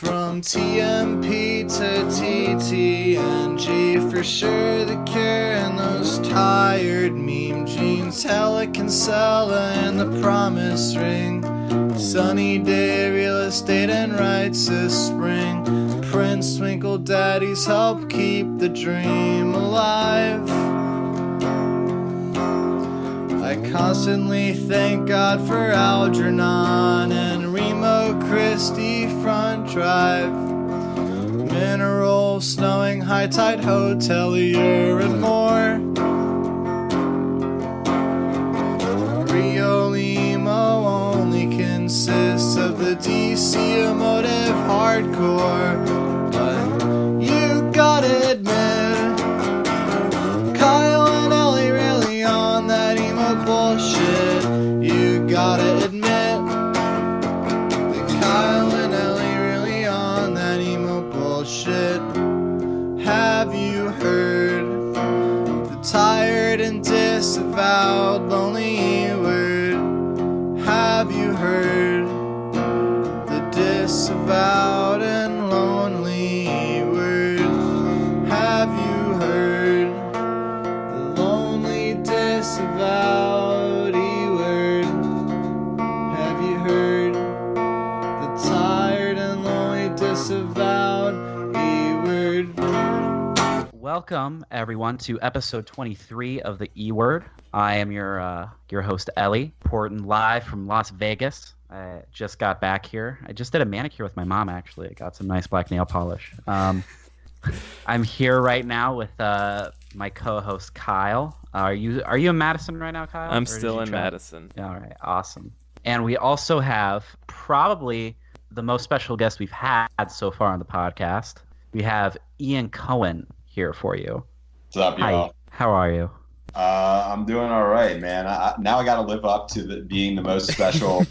From TMP to TTNG, for sure the cure and those tired meme jeans. Hella Kinsella and the promise ring. Sunny day, real estate and rights this spring. Prince Twinkle daddies help keep the dream alive. I constantly thank God for Algernon and Remo Christie front drive. Mineral, snowing, high tide hotelier and more. Real emo only consists of the DC emotive hardcore. But you gotta admit, Kyle and Ellie really on that emo bullshit. You gotta admit that Kyle and Ellie really on that emo bullshit. Have you heard the tired and disavowed lonely word? Have you heard the disavowed and lonely word? Have you heard the lonely disavowed word? Have you heard the tired and lonely disavowed word? Welcome, everyone, to episode 23 of the E-Word. I am your host, Ellie, reporting live from Las Vegas. I just got back here. I just did a manicure with my mom, actually. I got some nice black nail polish. I'm here right now with my co-host, Kyle. Are you in Madison right now, Kyle? I'm still in Madison. All right, awesome. And we also have probably the most special guest we've had so far on the podcast. We have Ian Cohen here for you. What's up, y'all? Hi. How are you? I'm doing all right, man. Now I got to live up to being the most special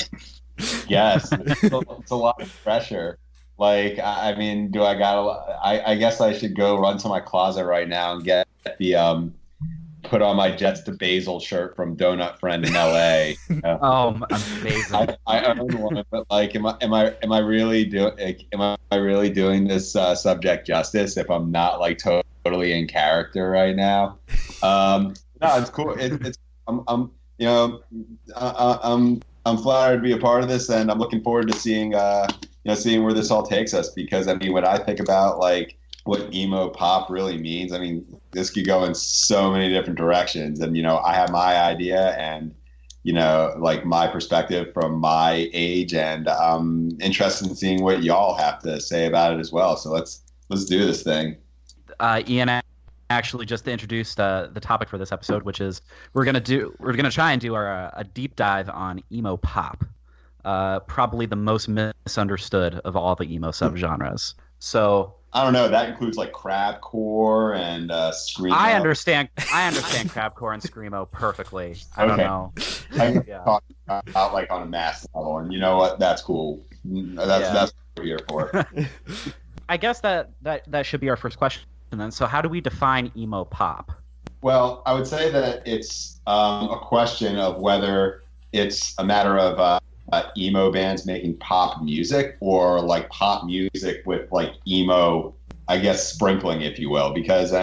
guest. It's a lot of pressure. Like, I mean, I guess I should go run to my closet right now and get the put on my Jets to Basil shirt from Donut Friend in LA. Oh, amazing! I own one, but like, am I really doing this subject justice if I'm not like totally in character right now? No, it's cool. I'm flattered to be a part of this, and I'm looking forward to seeing where this all takes us. Because I mean, when I think about like what emo-pop really means, I mean, this could go in so many different directions. And I have my idea and like my perspective from my age, and I'm interested in seeing what y'all have to say about it as well. So let's do this thing. Ian actually just introduced the topic for this episode, which is we're gonna try and do a deep dive on emo-pop, probably the most misunderstood of all the emo subgenres. So I don't know. That includes like crabcore and screamo. I understand crabcore and screamo perfectly. I don't know. I'm talking about like on a mass level, and you know what? That's cool. That's what we're here for. I guess that should be our first question then. So how do we define emo pop? Well, I would say that it's a question of whether it's a matter of emo bands making pop music, or like pop music with like emo, I guess, sprinkling, if you will, because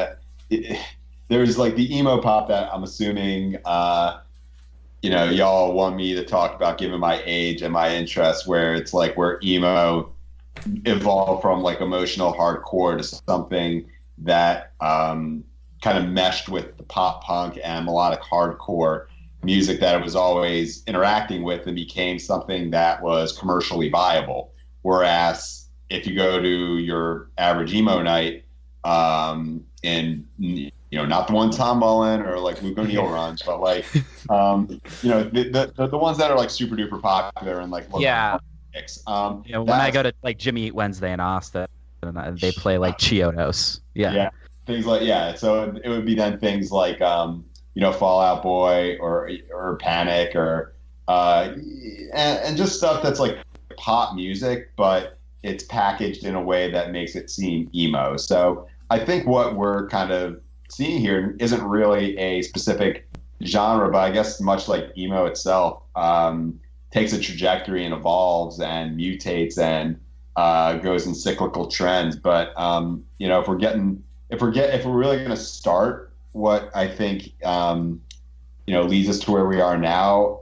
there's like the emo pop that I'm assuming y'all want me to talk about given my age and my interests, where it's like where emo evolved from like emotional hardcore to something that kind of meshed with the pop punk and melodic hardcore music that it was always interacting with, and became something that was commercially viable. Whereas if you go to your average emo night, and not the one Tom Mullen or like Luke O'Neill runs, but like the ones that are like super duper popular and like mix. When I go to like Jimmy Eat Wednesday in Austin, and they play like Chiodos, things like so it would be then things like Fall Out Boy or Panic or and just stuff that's like pop music, but it's packaged in a way that makes it seem emo. So I think what we're kind of seeing here isn't really a specific genre, but I guess much like emo itself, takes a trajectory and evolves and mutates and goes in cyclical trends. But you know, if we're really going to start what I think you know leads us to where we are now,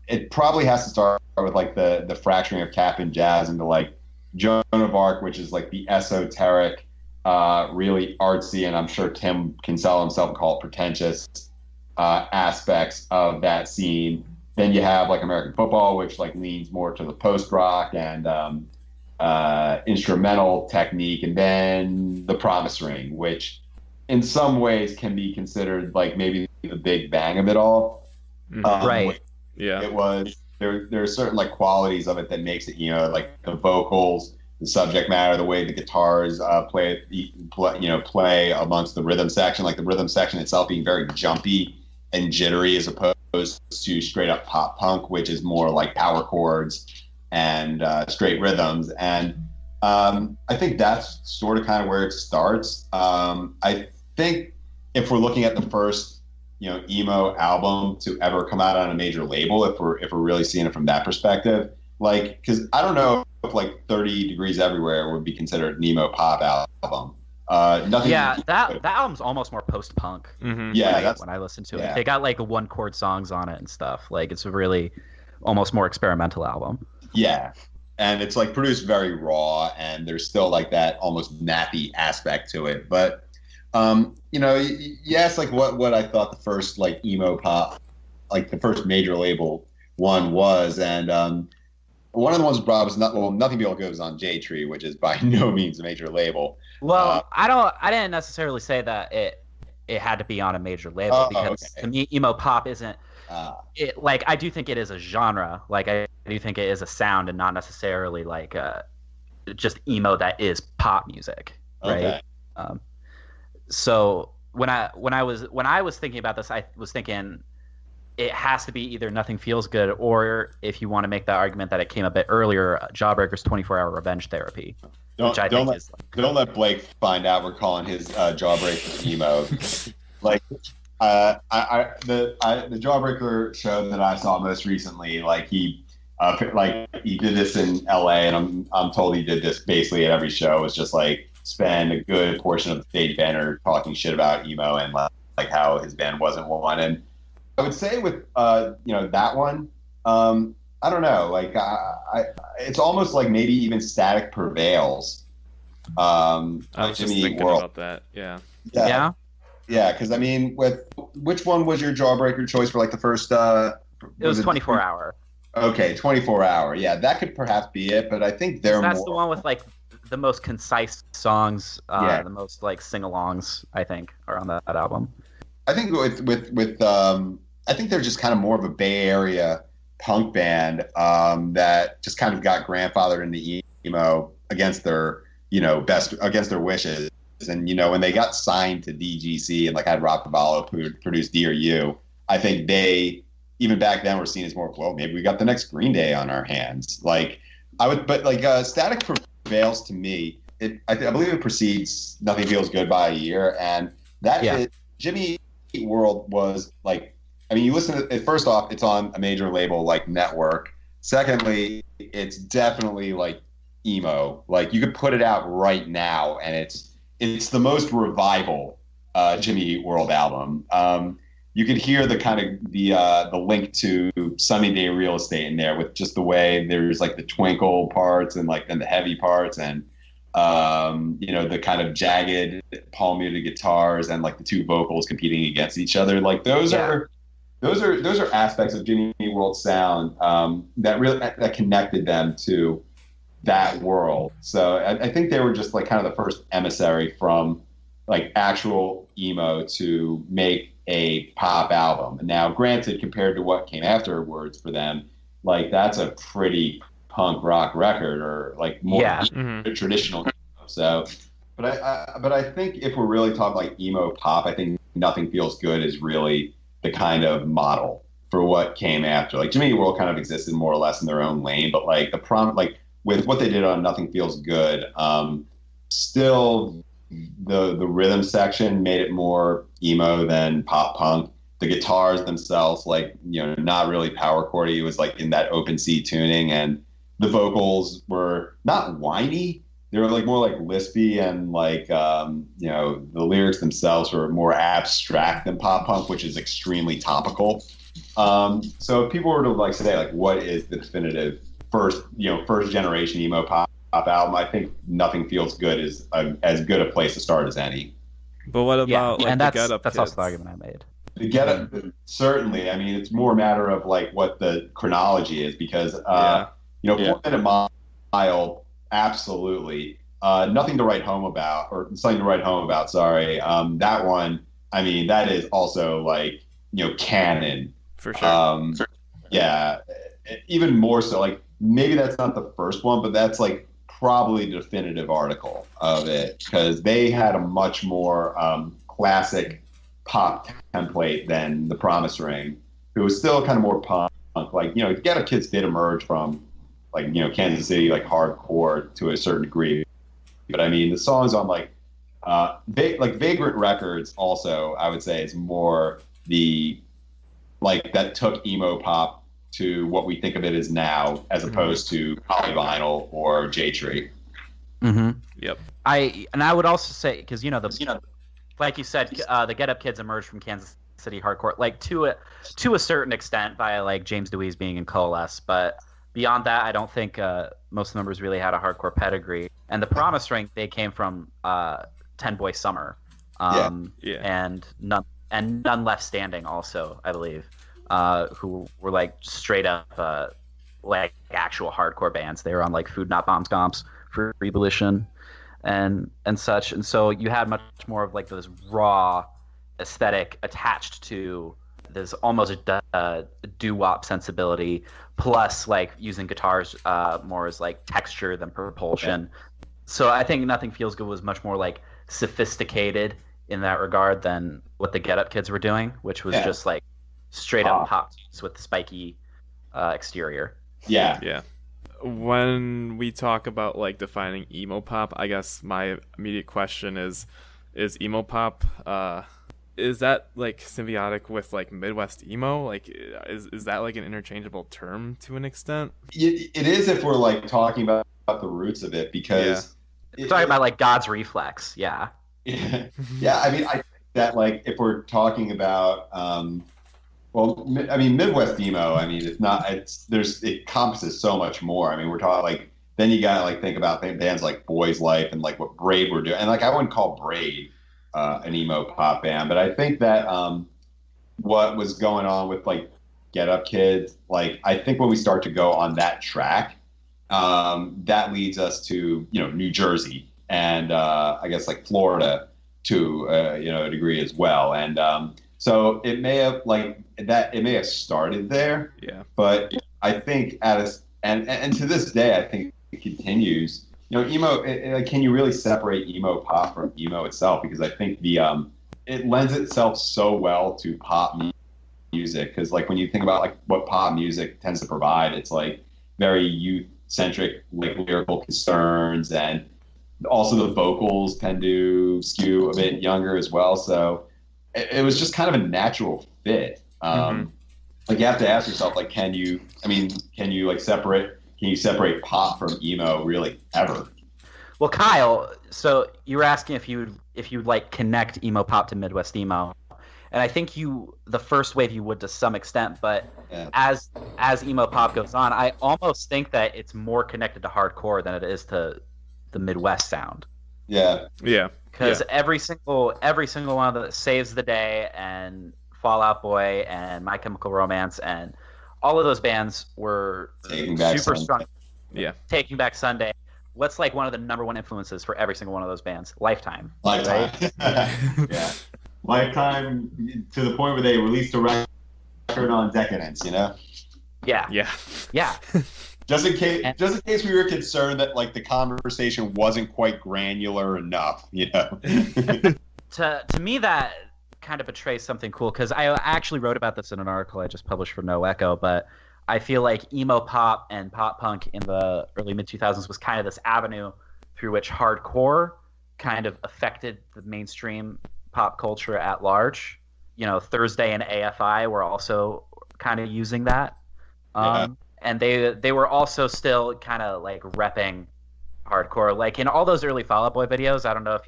it probably has to start with like the fracturing of Cap and Jazz into like Joan of Arc, which is like the esoteric, really artsy, and I'm sure Tim can sell himself and call it pretentious aspects of that scene. Then you have like American Football, which like leans more to the post rock and instrumental technique, and then The Promise Ring, which in some ways can be considered like maybe the Big Bang of it all. Right. Yeah. It was there are certain like qualities of it that makes it, you know, like the vocals, the subject matter, the way the guitars play amongst the rhythm section, like the rhythm section itself being very jumpy and jittery as opposed to straight up pop punk, which is more like power chords and straight rhythms. And I think that's sort of kind of where it starts. I think if we're looking at the first, you know, emo album to ever come out on a major label, if we're really seeing it from that perspective, like, because I don't know if like 30 Degrees Everywhere would be considered an emo pop album. Nothing. Yeah, that album's almost more post punk. Mm-hmm. Yeah, right, that's when I listen to yeah. it. They got like one chord songs on it and stuff. Like it's a really almost more experimental album. Yeah, and it's like produced very raw, and there's still like that almost nappy aspect to it. But you know, you asked like what I thought the first like emo pop, like the first major label one was, and one of the ones brought was Nothing But Good was on J Tree, which is by no means a major label. Well, I didn't necessarily say that it had to be on a major label because to me emo pop isn't it, like I do think it is a genre. Like I do think it is a sound and not necessarily like just emo that is pop music, right? Okay. So when I was thinking about this, I was thinking it has to be either Nothing Feels Good, or if you want to make the argument that it came a bit earlier, Jawbreaker's 24-Hour Revenge Therapy. Don't let Blake find out we're calling his Jawbreaker emo. Like the Jawbreaker show that I saw most recently, like he did this in LA, and I'm told he did this basically at every show. It was just like spend a good portion of the stage banner talking shit about emo and like how his band wasn't one. And I would say with you know, that one, I don't know, like it's almost like maybe even Static Prevails. I was just thinking about that. Yeah. Because I mean, with which one was your Jawbreaker choice for like the first? It was 24-hour. Okay, 24-hour. Yeah, that could perhaps be it, but I think that's the one with like the most concise songs, the most like sing-alongs, I think, are on that album. I think with I think they're just kind of more of a Bay Area punk band that just kind of got grandfathered into emo against their, you know, against their wishes. And, you know, when they got signed to DGC and like had Rob Cavallo produce Dear You, I think they, even back then, were seen as more, well, maybe we got the next Green Day on our hands. Like but Static Prevails to me, I believe it precedes Nothing Feels Good by a year. And that is, Jimmy World was like, I mean, you listen to it, first off, it's on a major label like Network. Secondly, it's definitely like emo. Like you could put it out right now, and it's the most revival Jimmy Eat World album. You could hear the kind of the link to Sunny Day Real Estate in there, with just the way there's like the twinkle parts and like then the heavy parts, and you know, the kind of jagged palm muted guitars and like the two vocals competing against each other. Like those are aspects of Jimmy Eat World sound that connected them to that world. So I think they were just like kind of the first emissary from like actual emo to make a pop album. And now, granted, compared to what came afterwards for them, like that's a pretty punk rock record, or like more traditional. So, but I think if we're really talking like emo pop, I think Nothing Feels Good is really the kind of model for what came after. Like Jimmy Eat World kind of existed more or less in their own lane, but like with what they did on Nothing Feels Good, still the rhythm section made it more emo than pop punk. The guitars themselves, like, you know, not really power chordy. It was like in that open C tuning, and the vocals were not whiny. They were like more like lispy, and like the lyrics themselves were more abstract than pop punk, which is extremely topical. So if people were to like say like what is the definitive first generation emo pop album, I think Nothing Feels Good is as good a place to start as any. But what about and the Get Up that's Kids? also the argument I made. The Get Up, certainly. I mean, it's more a matter of like what the chronology is, because 4 Minute Mile, absolutely. Nothing to Write Home About, or Something to Write Home About. Sorry, that one. I mean, that is also like canon. For sure. Yeah, even more so. Like maybe that's not the first one, but that's like probably the definitive article of it, because they had a much more classic pop template than The Promise Ring, who was still kind of more punk. Like Get Up Kids did emerge from like Kansas City like hardcore to a certain degree, but I mean the songs on like Vagrant Records also, I would say, is more the like that took emo pop to what we think of it as now, as opposed to Polyvinyl or J Tree. Mm-hmm. Yep. I would also say, because like you said, the Get Up Kids emerged from Kansas City hardcore, like to a certain extent via like James Dewey's being in Coalesce, but beyond that, I don't think most of the members really had a hardcore pedigree. And The Promise Ring, they came from 10 Boy Summer, and None Left Standing also, I believe, who were like straight up like actual hardcore bands. They were on like Food Not Bombs comps for Revolution and such, and so you had much more of like this raw aesthetic attached to this almost doo-wop sensibility, plus like using guitars more as like texture than propulsion. So I think Nothing Feels Good was much more like sophisticated in that regard than what the Get Up Kids were doing, which was just like straight up pop with spiky exterior. Yeah. When we talk about like defining emo pop, I guess my immediate question is emo pop is that like symbiotic with like Midwest emo? Like is that like an interchangeable term to an extent? It is, if we're like talking about the roots of it, because talking about like God's Reflex. Yeah. I mean, I think that like if we're talking about Midwest emo, I mean, it encompasses so much more. I mean, we're talking like, then you gotta like think about bands like Boys Life and like what Braid were doing, and like I wouldn't call Braid an emo pop band, but I think that what was going on with like Get Up Kids, like I think when we start to go on that track, that leads us to New Jersey and I guess like Florida to a degree as well, and so it may have started there, but I think and to this day I think it continues. Emo. Can you really separate emo pop from emo itself? Because I think it lends itself so well to pop music. Because like when you think about like what pop music tends to provide, it's like very youth centric, like lyrical concerns, and also the vocals tend to skew a bit younger as well. So it was just kind of a natural fit. Like you have to ask yourself, like, can you separate pop from emo really ever? Well, Kyle, so you were asking if you'd like connect emo pop to Midwest emo, and I think the first wave you would to some extent, but as emo pop goes on, I almost think that it's more connected to hardcore than it is to the Midwest sound. Yeah. Because every single one of the Saves the Day and Fall Out Boy and My Chemical Romance and all of those bands were super strong. Yeah. Taking Back Sunday. What's like one of the number one influences for every single one of those bands? Lifetime. Right? Yeah. Lifetime, to the point where they released a record on Decadence, Yeah. Just in case we were concerned that like the conversation wasn't quite granular enough, To me, that kind of betrays something cool, because I actually wrote about this in an article I just published for No Echo, but I feel like emo pop and pop punk in the early mid-2000s was kind of this avenue through which hardcore kind of affected the mainstream pop culture at large. Thursday and AFI were also kind of using that. and they were also still kind of like repping hardcore. Like in all those early Fall Out Boy videos, I don't know if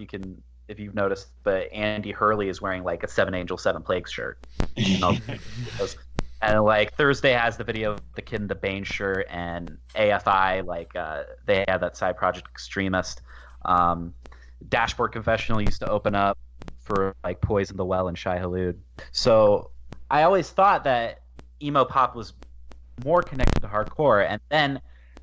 you've noticed, but Andy Hurley is wearing like a Seven Angel Seven Plagues shirt. And like Thursday has the video of the Kid in the Bane shirt, and AFI they had that side project Extremist. Dashboard Confessional used to open up for like Poison the Well and Shai Hulud. So I always thought that emo pop was more connected to hardcore, and then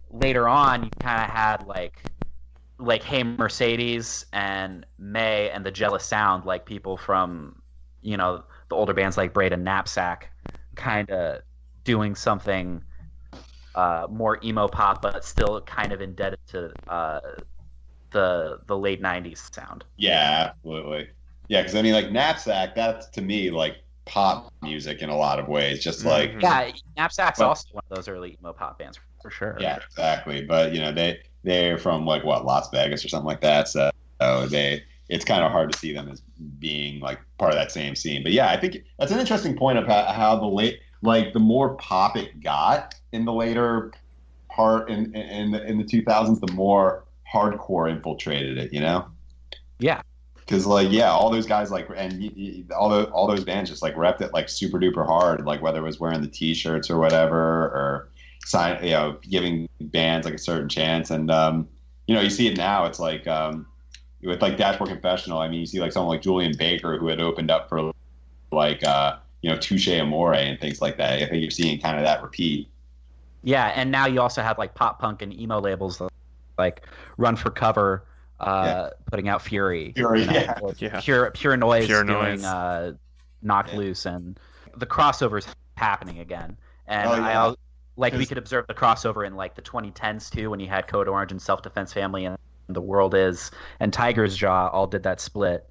later on you kind of had like Hey Mercedes and May and the Jealous Sound, like people from the older bands like Braid and Knapsack, kind of doing something more emo pop, but still kind of indebted to the late 90s sound. Yeah, absolutely. Yeah, because I mean, like Knapsack, that's to me like pop music in a lot of ways. Just like Knapsack's also one of those early emo pop bands for sure. Yeah, exactly. But they're from like Las Vegas or something like that. So it's kind of hard to see them as being like part of that same scene. But yeah, I think that's an interesting point of how the more pop it got in the later part in the 2000s, the more hardcore infiltrated it, Yeah. Because all those guys and all those bands just like repped it like super duper hard, like whether it was wearing the T-shirts or whatever, or giving bands like a certain chance. And you see it now. It's like with like Dashboard Confessional. I mean, you see like someone like Julian Baker who had opened up for like Touche Amore and things like that. I think you're seeing kind of that repeat. Yeah, and now you also have like pop punk and emo labels like Run for Cover, putting out Fury, Pure Noise doing Knocked Loose, and the crossover's happening again. And we could observe the crossover in like the 2010s too, when you had Code Orange and Self Defense Family and The World Is and Tiger's Jaw all did that split,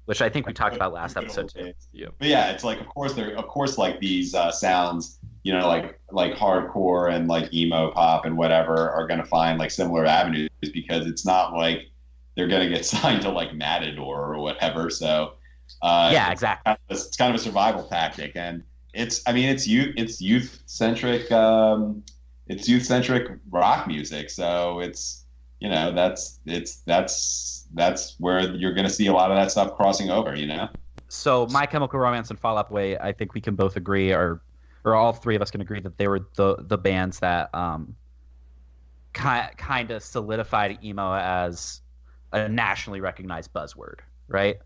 which I think we talked about last episode too. Yeah, but yeah, it's like of course like these sounds, like hardcore and like emo pop and whatever are going to find like similar avenues, because it's not like they're going to get signed to like Matador or whatever. So exactly. It's kind of a survival tactic, and it's youth centric rock music. So it's that's where you're going to see a lot of that stuff crossing over. So My Chemical Romance and Fall Out Boy, I think we can both agree, or all three of us can agree, that they were the bands that kind of solidified emo as a nationally recognized buzzword, right?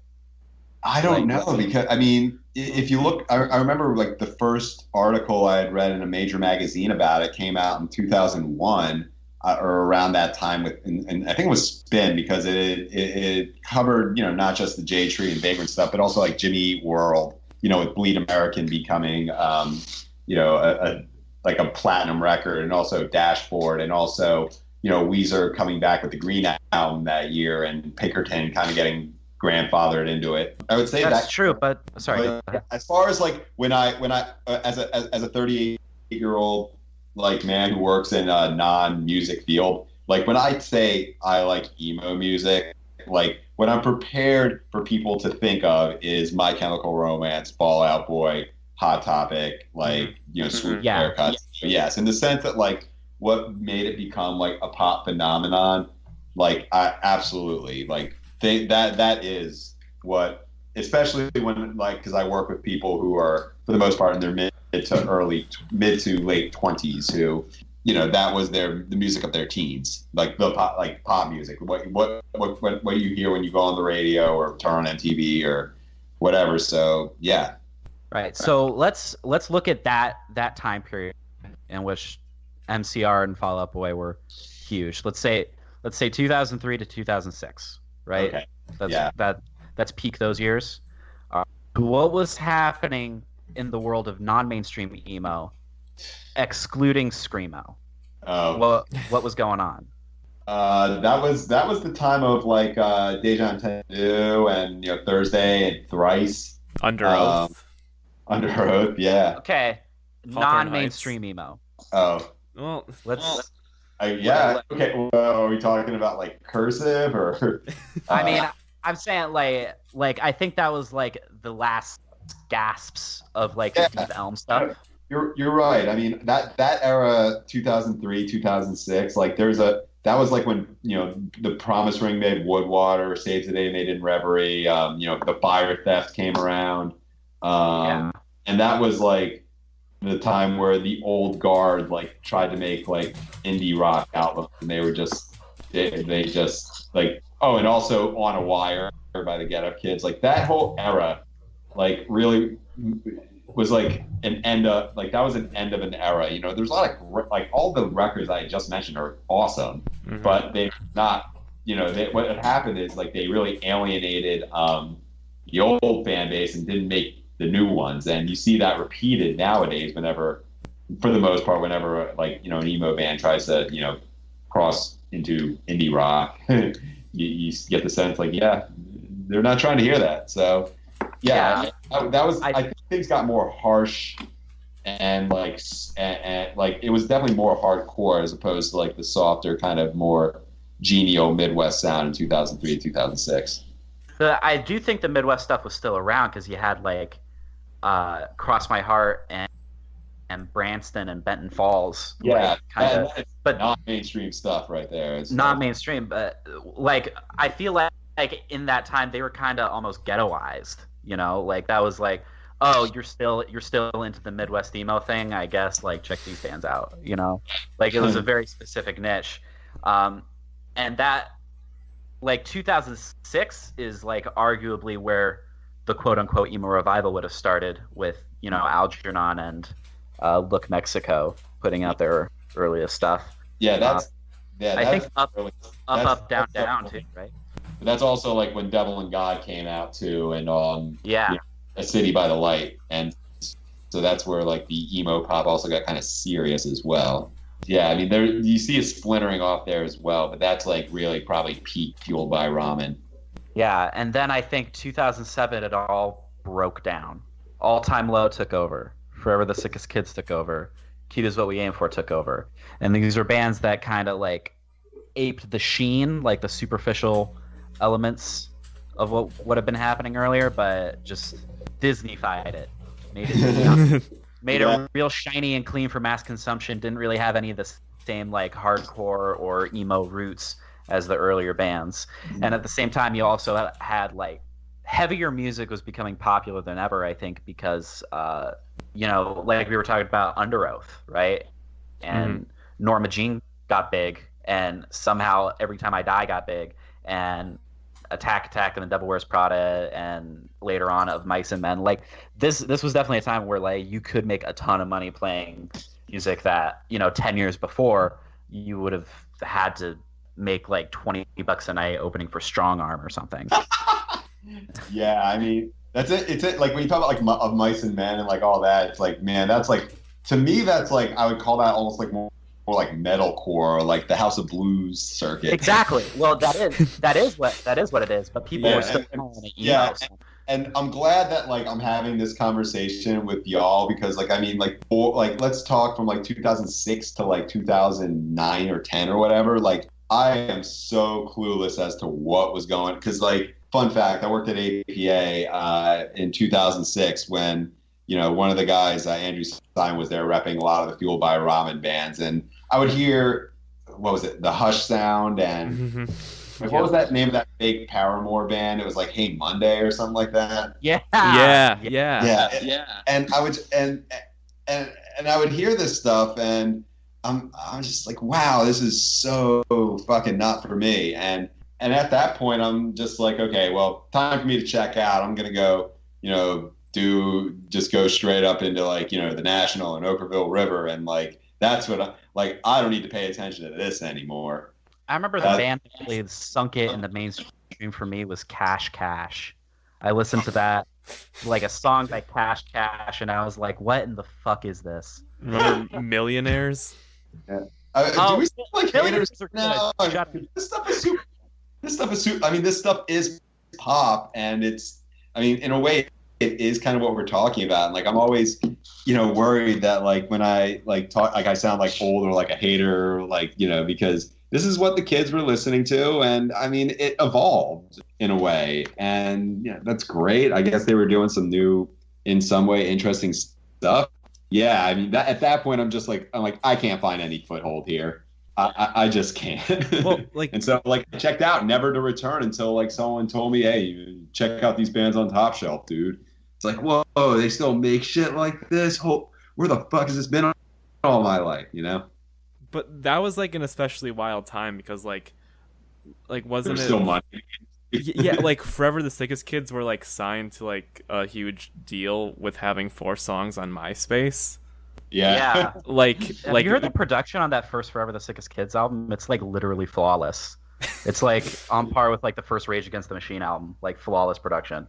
I don't know, because I mean, if you look, I remember like the first article I had read in a major magazine about it came out in 2001 or around that time and I think it was Spin, because it covered not just the J Tree and Vagrant stuff, but also like Jimmy Eat World, with Bleed American becoming a platinum record, and also Dashboard, and also Weezer coming back with the Green album that year, and Pinkerton kind of getting grandfathered into it. I would say that's true, but sorry. But as far as like when I as a 38-year-old like man who works in a non-music field, like when I say I like emo music, like what I'm prepared for people to think of is My Chemical Romance, Fall Out Boy, Hot Topic, like Sweet Haircuts. Yes, in the sense that like what made it become like a pop phenomenon, like I absolutely like think that is what, especially when like, because I work with people who are for the most part in their mid to late 20s, who that was the music of their teens, like the pop music, what you hear when you go on the radio or turn on MTV or whatever. So yeah. Right. So let's look at that time period in which MCR and Fall Out Boy were huge. Let's say 2003 to 2006. Right. Okay. That's peak those years. What was happening in the world of non-mainstream emo, excluding screamo? What was going on? That was the time of like Deja Entendu and Thursday and Thrice. Under Oath. Under Oath, yeah. Okay, non-mainstream emo. Oh, well, let's. Okay. Well, are we talking about like Cursive or? I mean, I'm saying like I think that was like the last gasps of like the Deep Elm stuff. You're right. I mean that era, 2003, 2006, like that was like when the Promise Ring made Woodwater, Save Today made In Reverie, the Fire Theft came around, Yeah. and that was like the time where the old guard like tried to make like indie rock albums, and they were just they just like and also On a Wire by the Get Up Kids, like that whole era, like really was like an end of like that was an end of an era. There's a lot of like all the records I just mentioned are awesome, but they're not. What had happened is like they really alienated the old fan base and didn't make the new ones, and you see that repeated nowadays whenever, for the most part, whenever like an emo band tries to cross into indie rock, you get the sense like they're not trying to hear that. So I think things got more harsh and like it was definitely more hardcore as opposed to like the softer kind of more genial Midwest sound in 2003 to 2006. I do think the Midwest stuff was still around because you had like Cross My Heart and Branston and Benton Falls. Yeah, like, but not mainstream stuff right there. It's not mainstream, but like I feel like in that time they were kind of almost ghettoized. Like that was like, oh, you're still into the Midwest emo thing, I guess. Like check these bands out. Like it was a very specific niche, and that like 2006 is like arguably where the quote unquote emo revival would have started with Algernon and Look Mexico putting out their earliest stuff. I think up down too, right? But that's also like when Devil and God came out too, and A City by the Light, and so that's where like the emo pop also got kind of serious as well. Yeah, I mean you see it splintering off there as well, but that's like really probably peak Fueled by Ramen. Yeah, and then I think 2007 it all broke down. All Time Low took over. Forever the Sickest Kids took over. Cute Is What We Aim For took over. And these are bands that kind of like aped the sheen, like the superficial elements of what had been happening earlier, but just Disney-fied it. Made it real shiny and clean for mass consumption. Didn't really have any of the same like hardcore or emo roots as the earlier bands. And at the same time, you also had like heavier music was becoming popular than ever, I think, because like we were talking about Under Oath, right? And Norma Jean got big, and somehow Every Time I Die got big, and Attack and the Devil Wears Prada, and later on Of Mice and Men. Like this was definitely a time where like you could make a ton of money playing music that 10 years before you would have had to make like $20 a night opening for Strong Arm or something. Yeah, I mean that's it. It's it. Like when you talk about like Of Mice and Men and like all that, it's like, man, that's like, to me that's like, I would call that almost like more like metalcore, or like the House of Blues circuit. Exactly. Well, that is what it is. But people are still calling it emo. Yeah, and I'm glad that like I'm having this conversation with y'all, because like I mean like let's talk from like 2006 to like 2009 or 10 or whatever. Like I am so clueless as to what was going, because like, fun fact, I worked at APA in 2006 when one of the guys, Andrew Stein, was there repping a lot of the Fueled by Ramen bands, and I would hear, what was it, the Hush Sound, and like, what was that name of that fake Paramore band? It was like Hey Monday or something like that. Yeah. And I would and I would hear this stuff, and I'm just like, wow, this is so fucking not for me. And at that point, I'm just like, okay, well, time for me to check out. I'm gonna go, just go straight up into like, the National and Okerville River, and like that's what I don't need to pay attention to this anymore. I remember the band that really sunk it in the mainstream for me was Cash Cash. I listened to that, like a song by Cash Cash, and I was like, what in the fuck is this? Remember Millionaires? Yeah. Do we still like haters now? This stuff is super. I mean, this stuff is pop, and it's, I mean, in a way, it is kind of what we're talking about. And like, I'm always, worried that like when I like talk, like I sound like old or like a hater, like, because this is what the kids were listening to. And I mean, it evolved in a way, and that's great. I guess they were doing some new, in some way, interesting stuff. Yeah, I mean, at that point, I'm like, I can't find any foothold here. I just can't. Well, like, and so like I checked out, never to return until like someone told me, hey, check out these bands on Top Shelf, dude. It's like, whoa, they still make shit like this? Where the fuck has this been all my life, you know? but that was like an especially wild time because like wasn't There's it still money. yeah, like Forever the Sickest Kids were like signed to like a huge deal with having 4 songs on MySpace. Yeah. Like Have you heard the production on that first Forever the Sickest Kids album? It's like literally flawless. It's like on par with like the first Rage Against the Machine album, like flawless production.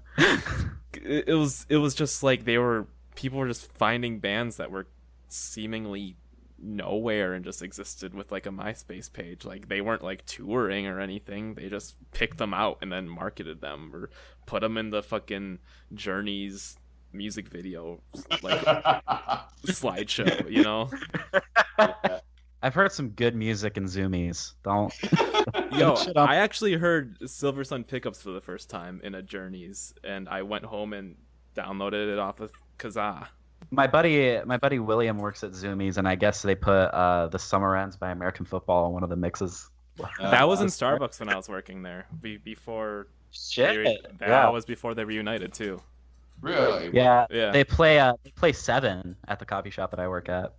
it was just like people were just finding bands that were seemingly nowhere and just existed with like a MySpace page. Like they weren't like touring or anything. They just picked them out and then marketed them or put them in the fucking Journey's music video like slideshow, you know? I've heard some good music in Zoomies. Don't. Yo, I actually heard Silver Sun Pickups for the first time in a Journeys, and I went home and downloaded it off of Kazaa. My buddy William works at Zoomies, and I guess they put "The Summer Ends" by American Football on one of the mixes. That was in Starbucks when I was working there. Before Shit. that was before they reunited too. Really? Yeah. Yeah. They play Seven at the coffee shop that I work at.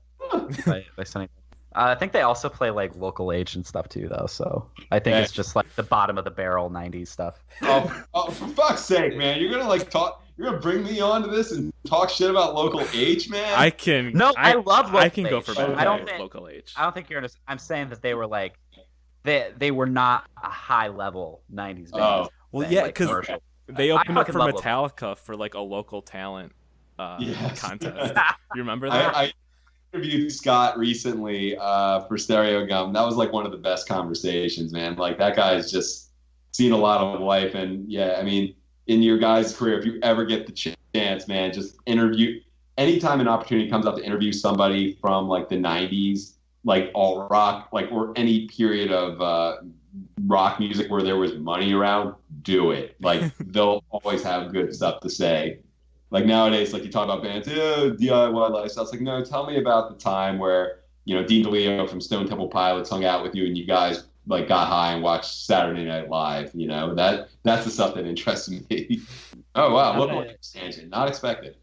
by Sunny. I think they also play like local age and stuff too, though. So I think it's just like the bottom of the barrel '90s stuff. Oh, for fuck's sake, man! You're gonna like talk. You're gonna bring me onto this and talk shit about local H, man. I can. No, I love local I can go H. for both. I don't think local H. I don't think you're. I'm saying that they were like, they were not a high level '90s band. Oh. Well, Thing, yeah, like, because commercial. they opened up fucking for love Metallica for like a local talent Yes. contest. You remember that? I interviewed Scott recently for Stereo Gum. That was like one of the best conversations, man. Like that guy's just seen a lot of life, and yeah, I mean, in your guys' career, if you ever get the chance, man, just interview. Anytime an opportunity comes up to interview somebody from like the '90s, like alt rock, like or any period of rock music where there was money around, do it. Like they'll always have good stuff to say. Like nowadays, like you talk about bands, DIY lifestyle. It's like, no, tell me about the time where, you know, Dean DeLeo from Stone Temple Pilots hung out with you and you guys like got high and watched Saturday Night Live. You know, that's the stuff that interests me. Oh, wow. What a tangent. Not expected.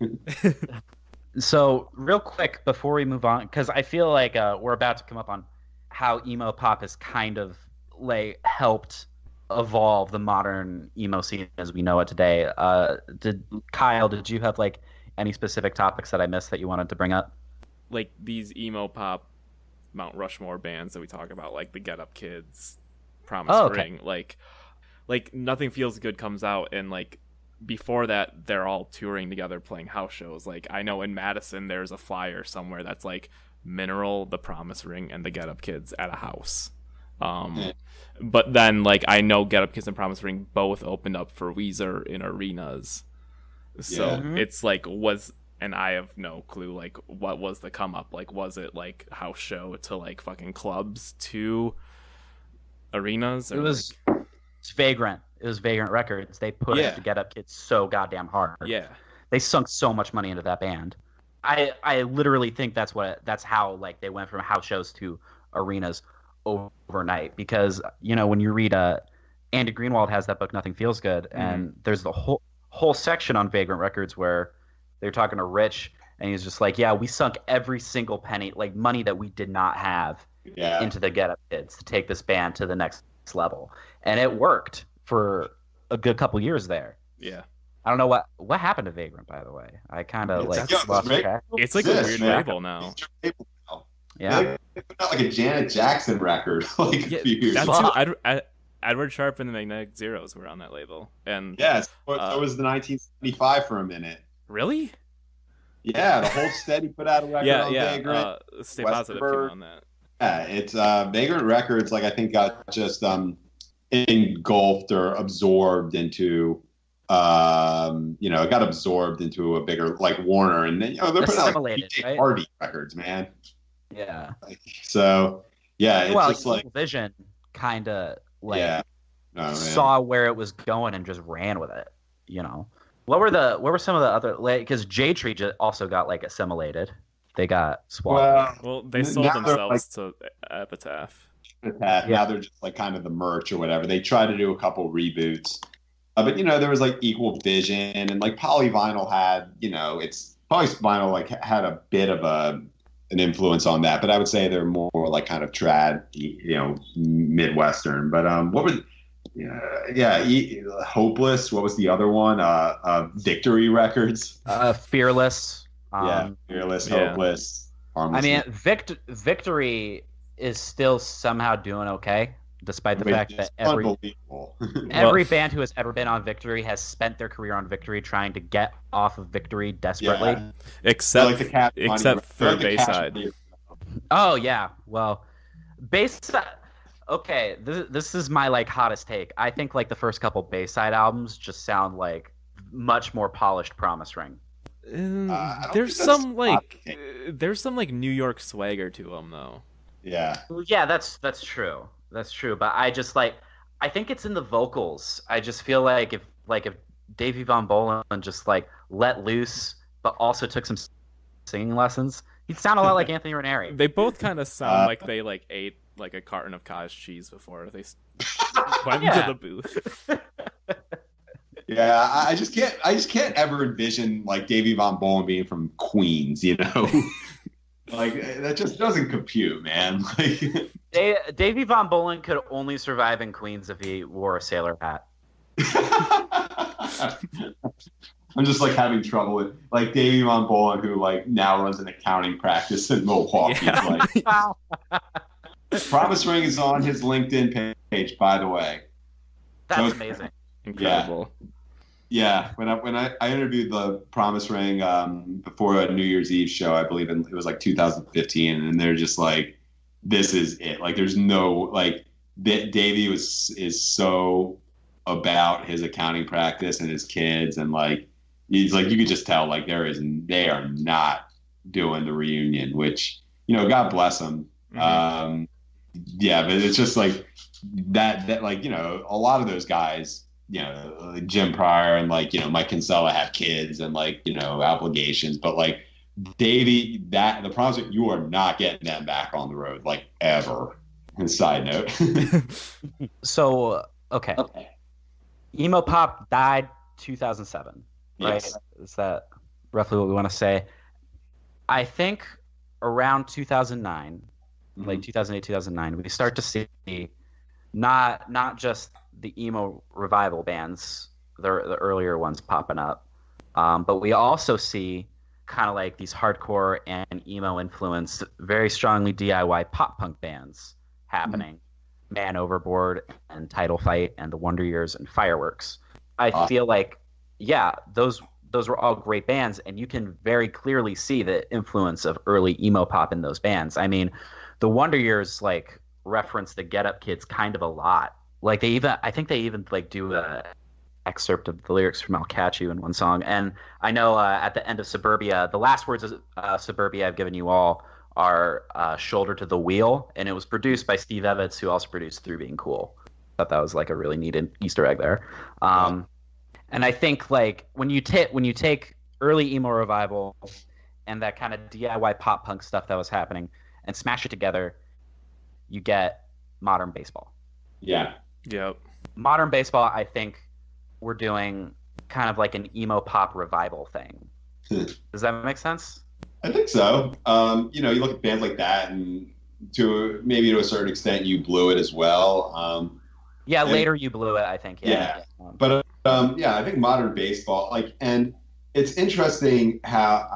So real quick before we move on, because I feel like we're about to come up on how emo pop has kind of like helped evolve the modern emo scene as we know it today. Did you have like any specific topics that I missed that you wanted to bring up? Like these emo pop Mount Rushmore bands that we talk about, like the Get Up Kids, Promise Ring, like Nothing Feels Good comes out, and like before that they're all touring together playing house shows. Like I know in Madison there's a flyer somewhere that's like Mineral, the Promise Ring, and the Get Up Kids at a house. But then, like, I know Get Up Kids and Promise Ring both opened up for Weezer in arenas. So it's like, and I have no clue, like, what was the come up? Like, was it like house show to like fucking clubs to arenas? It was Vagrant. It was Vagrant Records. They pushed the Get Up Kids so goddamn hard. Yeah. They sunk so much money into that band. I literally think that's how like they went from house shows to arenas overnight, because you know when you read Andy Greenwald has that book Nothing Feels Good, and there's the whole section on Vagrant Records where they're talking to Rich and he's just like, yeah, we sunk every single penny, like money that we did not have, into the Get Up Kids to take this band to the next level, and it worked for a good couple years there. Yeah. I don't know what happened to Vagrant, by the way. I kind of like lost track. It's like a weird label now. Yeah, they put out like a Janet Jackson record like a few years ago. Edward Sharpe and the Magnetic Zeros were on that label, and yes, so was the 1975 for a minute. Really? Yeah, the Hold Steady put out a record on Vagrant. Stay Positive came on that. Yeah, it's Vagrant Records. Like I think got just engulfed or absorbed into. It got absorbed into a bigger like Warner, and then they're putting out like DJ Party records, man. Yeah. So it's just like Vision kind of like saw where it was going and just ran with it. You know, what were some of the other, like, because J Tree also got like assimilated. They got swapped. Well, they sold now they're, themselves to Epitaph. Now they're just like kind of the merch or whatever. They tried to do a couple reboots, but there was like Equal Vision and like Polyvinyl had, Polyvinyl like had a bit of an influence on that, but I would say they're more like kind of trad, Midwestern. But what were Hopeless? What was the other one? Victory Records. Fearless. Fearless, Hopeless. I mean, Victory is still somehow doing okay, despite the fact that every band who has ever been on Victory has spent their career on Victory trying to get off of Victory desperately. Yeah. Except for Bayside. Oh yeah, well, Bayside. Okay, this is my like hottest take. I think like the first couple Bayside albums just sound like much more polished Promise Ring. There's some like New York swagger to them though. Yeah, that's true. That's true. But I just like, I think it's in the vocals. I just feel like if Davey Von Bolen just like let loose, but also took some singing lessons, he'd sound a lot like Anthony Ranieri. They both kind of sound like they like ate like a carton of cottage cheese before they went into the booth. Yeah, I just can't ever envision like Davey Von Bolen being from Queens, Like that just doesn't compute, man. Like Davey Von Bolen could only survive in Queens if he wore a sailor hat. I'm just like having trouble with like Davey Von Bolen, who like now runs an accounting practice in Milwaukee. Yeah. Like, Promise Ring is on his LinkedIn page, by the way. That's amazing. Incredible. Yeah, when I interviewed the Promise Ring before a New Year's Eve show, I believe it was like 2015, and they're just like, "This is it." Like, there's no like, Davey is so about his accounting practice and his kids, and like, he's like, you could just tell like they are not doing the reunion, which God bless them. Mm-hmm. Yeah, but it's just like that like a lot of those guys. Jim Pryor and like Mike Kinsella have kids and like obligations, but like Davey, the problem is you are not getting them back on the road like ever. Side note. So okay, emo-pop died 2007, right? Yes. Is that roughly what we want to say? I think around 2009, like 2008, 2009, we start to see not just the emo revival bands, the earlier ones popping up, but we also see kind of like these hardcore and emo influenced, very strongly DIY pop punk bands happening. Man Overboard and Title Fight and The Wonder Years and Fireworks. I feel like, yeah, those were all great bands, and you can very clearly see the influence of early emo pop in those bands. I mean, The Wonder Years like reference the Get Up Kids kind of a lot. Like I think they even like do a excerpt of the lyrics from I'll Catch You in one song. And I know at the end of Suburbia, the last words of Suburbia I've Given You All are Shoulder to the Wheel, and it was produced by Steve Evans, who also produced Through Being Cool. I thought that was like a really neat Easter egg there. And I think like when you take early emo revival and that kind of DIY pop punk stuff that was happening and smash it together, you get modern baseball. Yeah. Yep. Modern baseball, I think we're doing kind of like an emo pop revival thing. Does that make sense? I think so. You look at bands like that, and to a certain extent, You Blew It as well. Later You Blew It, I think. Yeah. But I think modern baseball, like, and it's interesting how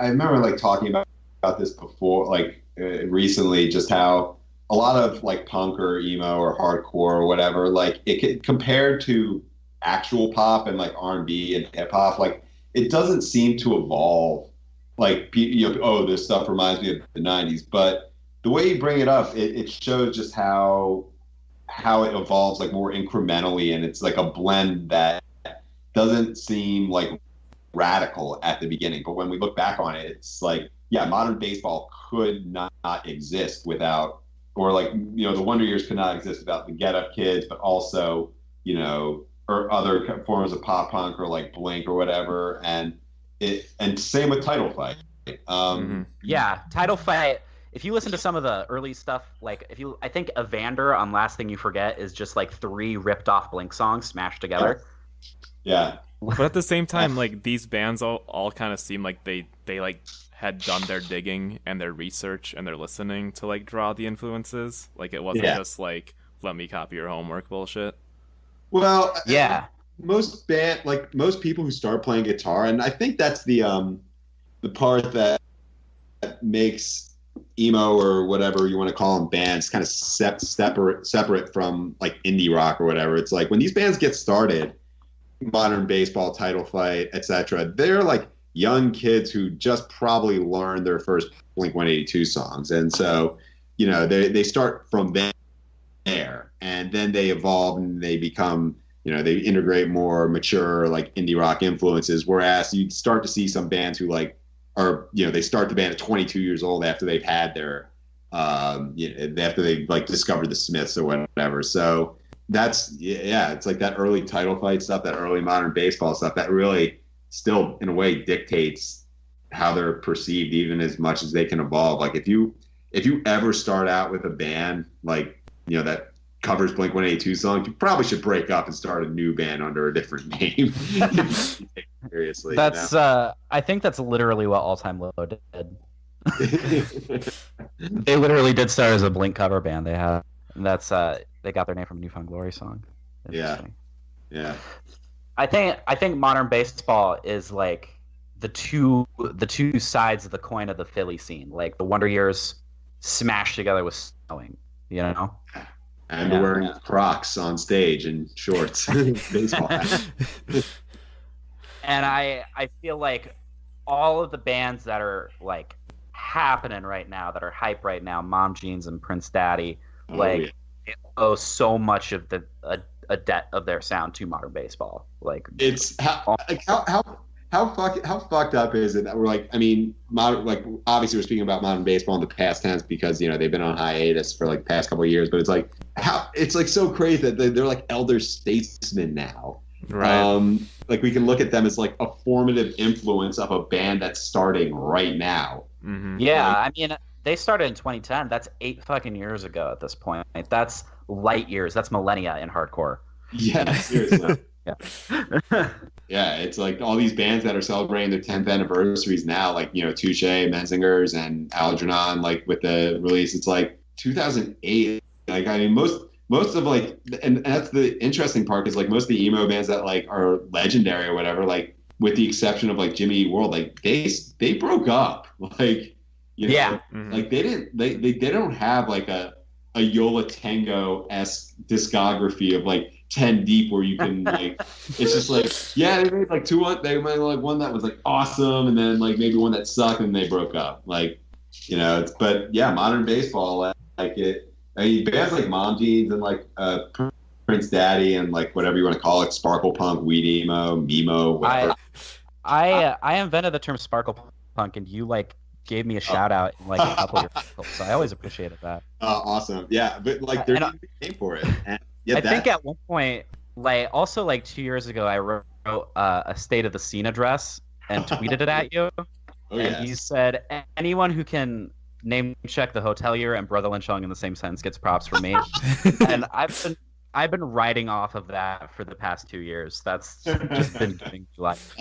I remember like talking about this before, like recently, just how a lot of like punk or emo or hardcore or whatever, like compared to actual pop and like R&B and hip hop, like it doesn't seem to evolve. Like this stuff reminds me of the '90s, but the way you bring it up, it shows just how it evolves like more incrementally, and it's like a blend that doesn't seem like radical at the beginning, but when we look back on it, it's like, yeah, modern baseball could not exist without, or like the Wonder Years could not exist without the Get Up Kids, but also or other forms of pop punk or like Blink or whatever, and same with Title Fight. Yeah, Title Fight. If you listen to some of the early stuff, like I think Evander on Last Thing You Forget is just like 3 ripped off Blink songs smashed together. Yeah. But at the same time, like these bands all kind of seem like they like had done their digging and their research and their listening to like draw the influences. Like it wasn't just like let me copy your homework bullshit. Well, yeah. Most people who start playing guitar, and I think that's the part that makes emo or whatever you want to call them bands kind of separate from like indie rock or whatever. It's like when these bands get started, Modern Baseball, Title Fight, etc., they're like young kids who just probably learned their first Blink-182 songs, and so they start from there, and then they evolve and they become, they integrate more mature like indie rock influences. Whereas you start to see some bands who like are, they start the band at 22 years old after they've had their, after they've like discovered the Smiths or whatever. So that's, it's like that early Title Fight stuff, that early Modern Baseball stuff that really still in a way dictates how they're perceived, even as much as they can evolve. Like if you ever start out with a band like, that covers Blink-182 songs, you probably should break up and start a new band under a different name. Seriously. That's I think that's literally what All Time Low did. They literally did start as a Blink cover band. They got their name from a New Found Glory song. Yeah. I think Modern Baseball is like the two sides of the coin of the Philly scene. Like the Wonder Years smashed together with Snowing, And wearing Crocs on stage and shorts, baseball hat. And I feel like all of the bands that are like happening right now, that are hype right now, Mom Jeans and Prince Daddy, they owe so much of a debt of their sound to Modern Baseball. Like it's how fucked up is it that we're like, I mean, obviously we're speaking about Modern Baseball in the past tense because they've been on hiatus for like the past couple of years, but it's like it's like so crazy that they're like elder statesmen now. Right. Like we can look at them as like a formative influence of a band that's starting right now. Mm-hmm. Yeah, I mean, they started in 2010. That's 8 fucking years ago at this point. That's light years. That's millennia in hardcore. Yeah, seriously. Yeah. Yeah, it's like all these bands that are celebrating their 10th anniversaries now, like, Touche, Menzingers, and Algernon, like with the release, it's like 2008. Like, I mean, most of like, and that's the interesting part is like most of the emo bands that like are legendary or whatever, like with the exception of like Jimmy Eat World, like they broke up. Like, like they don't have like a Yola Tango-esque discography of like 10 deep where you can like it's just like they made like they made like one that was like awesome and then like maybe one that sucked and they broke up, like but Modern Baseball, like it, I mean, bands like Mom Jeans and like Prince Daddy and like whatever you want to call it, Sparkle Punk, Weed Emo, Memo, whatever. I invented the term Sparkle Punk and you like gave me a shout out in like a couple of your articles, so I always appreciated that. Awesome. Yeah, but like there's a name for it. And, I think at one point, like also like 2 years ago, I wrote a State of the Scene address and tweeted it at you. And you said anyone who can name check the hotelier and Brother Lynchung in the same sentence gets props from me. And I've been writing off of that for the past 2 years. That's just been giving me life.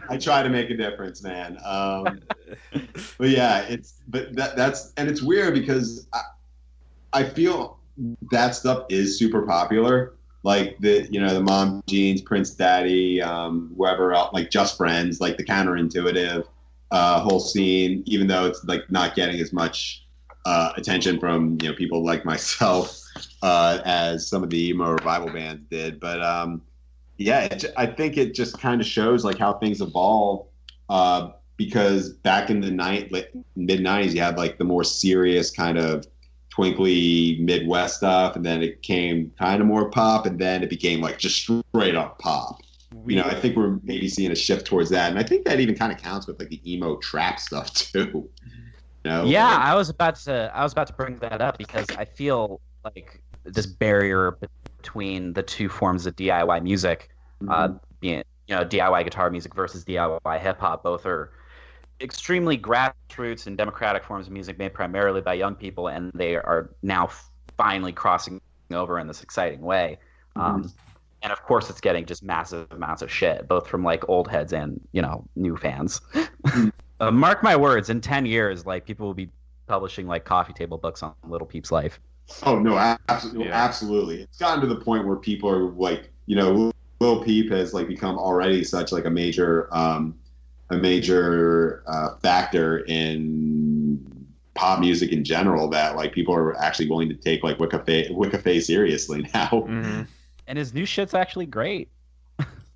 I try to make a difference, man. But yeah, that's and it's weird because I feel that stuff is super popular. Like the Mom Jeans, Prince Daddy, whoever else, like Just Friends, like the counterintuitive whole scene, even though it's like not getting as much attention from people like myself as some of the emo revival bands did. But I think it just kind of shows like how things evolve, because back in the mid 90s you had like the more serious kind of twinkly Midwest stuff, and then it came kind of more pop, and then it became like just straight up pop. I think we're maybe seeing a shift towards that, and I think that even kind of counts with like the emo trap stuff too. Yeah, I was about to bring that up because I feel like this barrier between the two forms of DIY music, being DIY guitar music versus DIY hip hop, both are extremely grassroots and democratic forms of music made primarily by young people, and they are now finally crossing over in this exciting way. And of course, it's getting just massive amounts of shit, both from like old heads and new fans. Mark my words, in 10 years, like people will be publishing like coffee table books on Little Peep's life. Oh no, absolutely. It's gotten to the point where people are like, Lil Peep has like become already such like a major factor in pop music in general that like people are actually willing to take like Wicca Faye seriously now. Mm-hmm. And his new shit's actually great.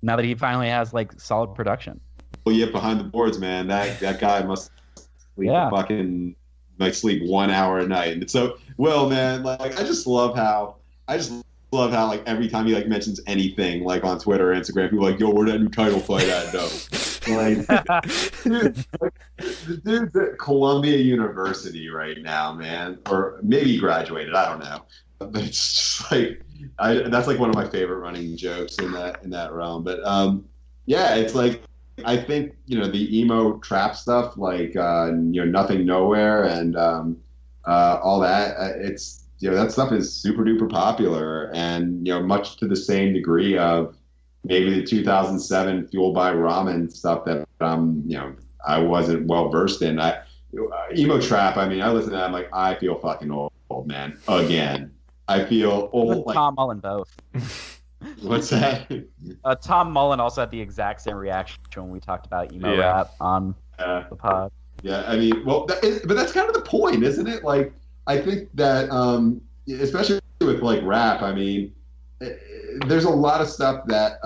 Now that he finally has like solid production. Well, yeah, behind the boards, man. That guy must sleep might sleep 1 hour a night. And so, well, man, like I just love how like every time he like mentions anything like on Twitter or Instagram, people are like, yo, where that new title fight at though? Like, the dude's at Columbia University right now, man. Or maybe he graduated, I don't know. But it's just like that's like one of my favorite running jokes in that realm. But yeah, it's like I think the emo trap stuff, like Nothing Nowhere and all that. It's that stuff is super duper popular, and much to the same degree of maybe the 2007 Fueled by Ramen stuff that I wasn't well versed in. Emo trap. I mean, I listen to that. I'm like, I feel fucking old, man. Again. I feel old. Like, Tom Mullen both. What's that? Tom Mullen also had the exact same reaction when we talked about emo rap on the pod. Yeah, I mean, but that's kind of the point, isn't it? Like, I think that, especially with like rap, I mean, there's a lot of stuff that,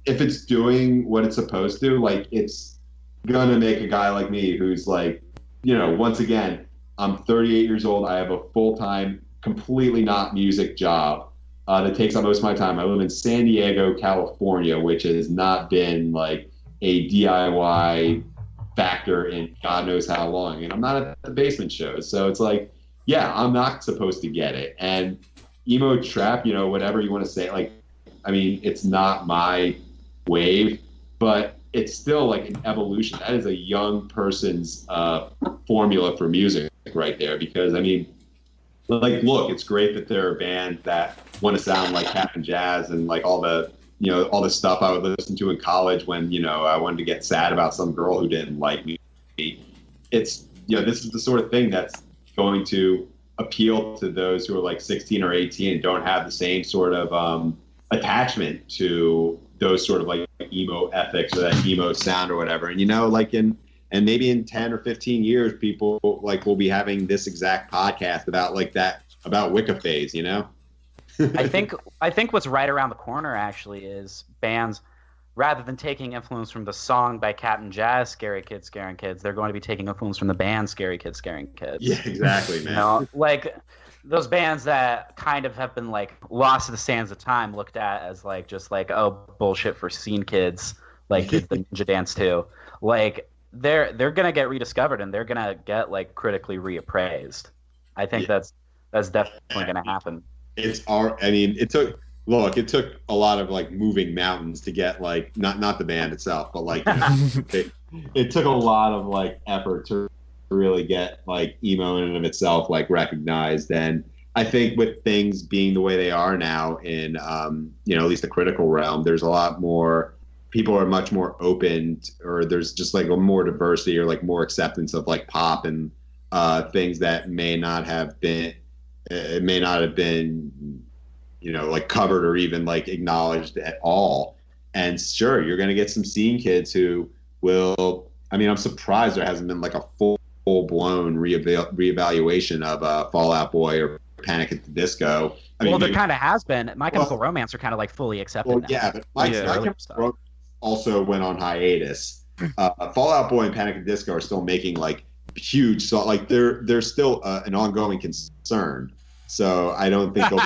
if it's doing what it's supposed to, like, it's gonna make a guy like me who's like, once again, I'm 38 years old. I have a full-time, completely not music job that takes up most of my time. I live in San Diego, California, which has not been like a DIY factor in God knows how long. And I'm not at the basement shows. So it's like, yeah, I'm not supposed to get it. And emo trap, whatever you want to say, like, I mean, it's not my wave, but it's still like an evolution. That is a young person's formula for music right there. Because I mean, like, look, it's great that there are bands that want to sound like Cap'n Jazz and like all the stuff I would listen to in college when, I wanted to get sad about some girl who didn't like me. It's, this is the sort of thing that's going to appeal to those who are like 16 or 18 and don't have the same sort of attachment to those sort of like emo ethics or that emo sound or whatever. And, and maybe in 10 or 15 years, people like will be having this exact podcast about Wicca Phase, I think what's right around the corner actually is bands, rather than taking influence from the song by Captain Jazz, Scary Kids Scaring Kids, they're going to be taking influence from the band Scary Kids Scaring Kids. Yeah, exactly, man. Like those bands that kind of have been like lost to the sands of time, looked at as like just like, oh, bullshit for scene kids, like kids that ninja dance too. Like they're gonna get rediscovered and they're gonna get like critically reappraised. I think that's definitely gonna happen. It took a lot of like moving mountains to get like not the band itself, but like it took a lot of like effort to really get like emo in and of itself like recognized. And I think with things being the way they are now in at least the critical realm, there's a lot more people are much more open or there's just like a more diversity or like more acceptance of like pop and things that may not have been like covered or even like acknowledged at all. And sure, you're going to get some scene kids who will, I'm surprised there hasn't been like a full-blown reevaluation of Fall Out Boy or Panic at the Disco. There kind of has been. My Chemical Romance are kind of like fully accepted now. Yeah, but My Chemical Romance also went on hiatus. Fall Out Boy and Panic at the Disco are still making like huge, so like they're still an ongoing concern. So I don't think they'll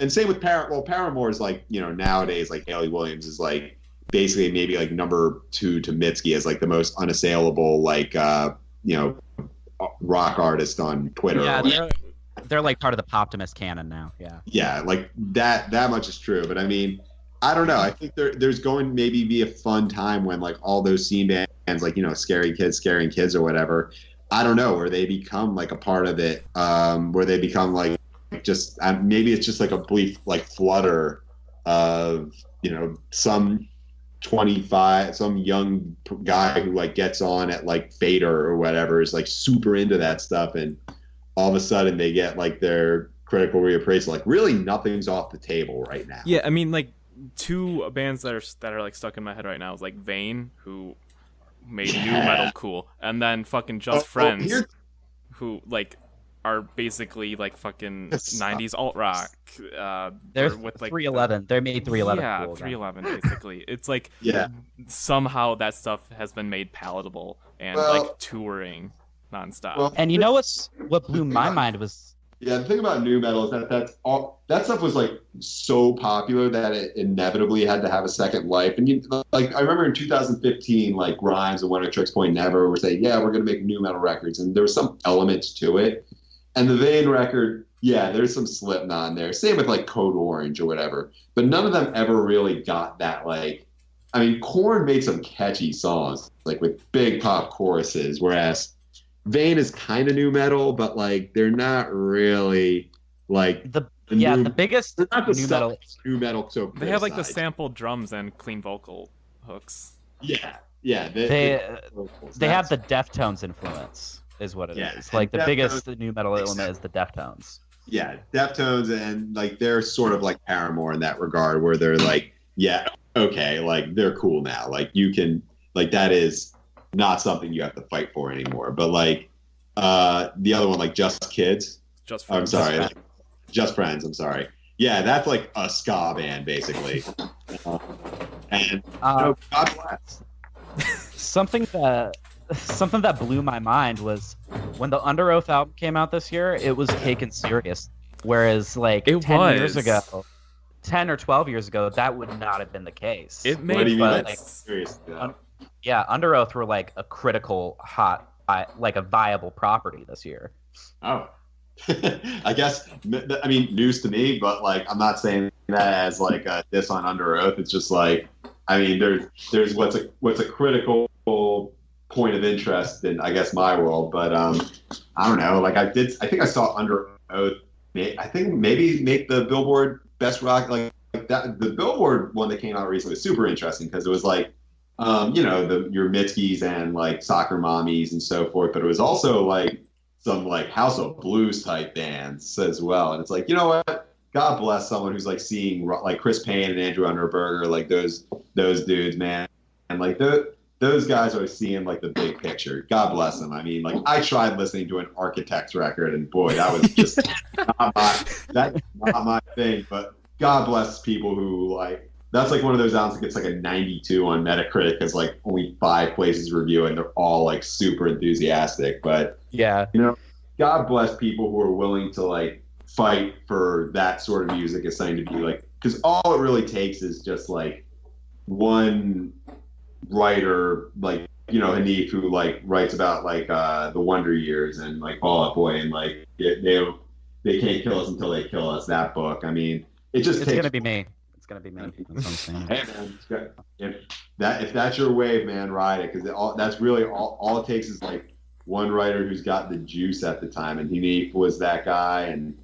and same with Paramore is like, nowadays like Hayley Williams is like basically maybe like number 2 to Mitski as like the most unassailable like rock artist on Twitter. Yeah, they're like part of the Poptimist canon now. Yeah, like that much is true. But I mean, I don't know. I think there's going to maybe be a fun time when like all those scene bands like, you know, Scary Kids, Scaring Kids or whatever, I don't know, where they become like a part of it, where they become like just maybe it's just like a brief like flutter of, you know, some young guy who like gets on at like Fader or whatever is like super into that stuff, and all of a sudden they get like their critical reappraisal. Like really nothing's off the table right now. Yeah, I mean, like two bands that are like stuck in my head right now is like Vane, who made new metal cool, and then fucking Just Friends, who like are basically like fucking 90s alt rock. They're with like 311. They made 311. Yeah, cool, 311 basically. It's like somehow that stuff has been made palatable and like touring nonstop. Well, and you know what blew my mind was. Yeah, the thing about new metal is that stuff was like so popular that it inevitably had to have a second life. And like I remember in 2015, like Grimes and One Tricks Point Never were saying, yeah, we're gonna make new metal records, and there was some elements to it. And the Vane record, yeah, there's some Slipknot in there. Same with like Code Orange or whatever. But none of them ever really got that like. I mean, Korn made some catchy songs like with big pop choruses, whereas Vane is kind of new metal, but like they're not really like the biggest new metal. So they have like the sampled drums and clean vocal hooks. Yeah. They have the Deftones influence, is what it is. Like the biggest new metal element is the Deftones. Yeah, Deftones, and like they're sort of like Paramore in that regard, where they're like, yeah, okay, like they're cool now. Like you can, like that is not something you have to fight for anymore. But like the other one, like Just Kids. Just Friends. I'm sorry. Just Friends. I'm sorry. Yeah, that's like a ska band basically. And God bless. Something that blew my mind was when the Under Oath album came out this year, it was taken serious. Whereas like 10 years ago, 10 or 12 years ago, that would not have been the case. It made serious. Yeah, Under Oath were like a critical, hot, like a viable property this year. Oh, I guess. I mean, news to me, but like, I'm not saying that as like a diss on Under Oath. It's just like, I mean, there's what's a critical point of interest in, I guess, my world. But I don't know. Like, I think I saw Under Oath. I think maybe make the Billboard Best Rock like that. The Billboard one that came out recently was super interesting because it was like. You know, your Mitskis and like Soccer Mommies and so forth, but it was also like some like House of Blues type bands as well. And it's like, you know what? God bless someone who's like seeing like Chris Payne and Andrew Underberger, like those dudes, man. And like those guys are seeing like the big picture. God bless them. I mean, like I tried listening to an Architects record, and boy, that was just that's not my thing. But God bless people who like. That's like one of those albums that gets like a 92 on Metacritic because like only 5 places review it, and they're all like super enthusiastic. But yeah, you know, God bless people who are willing to like fight for that sort of music as something to be like, because all it really takes is just like one writer, like, you know, Hanif, who like writes about like the Wonder Years and like Fall Out Boy and like they can't kill us until they kill us. That book. I mean, it's gonna be me. Gonna be me. That's what I'm saying. Hey man, if that's your wave, man, ride it, because that's really all it takes is like one writer who's got the juice at the time, and he was that guy, and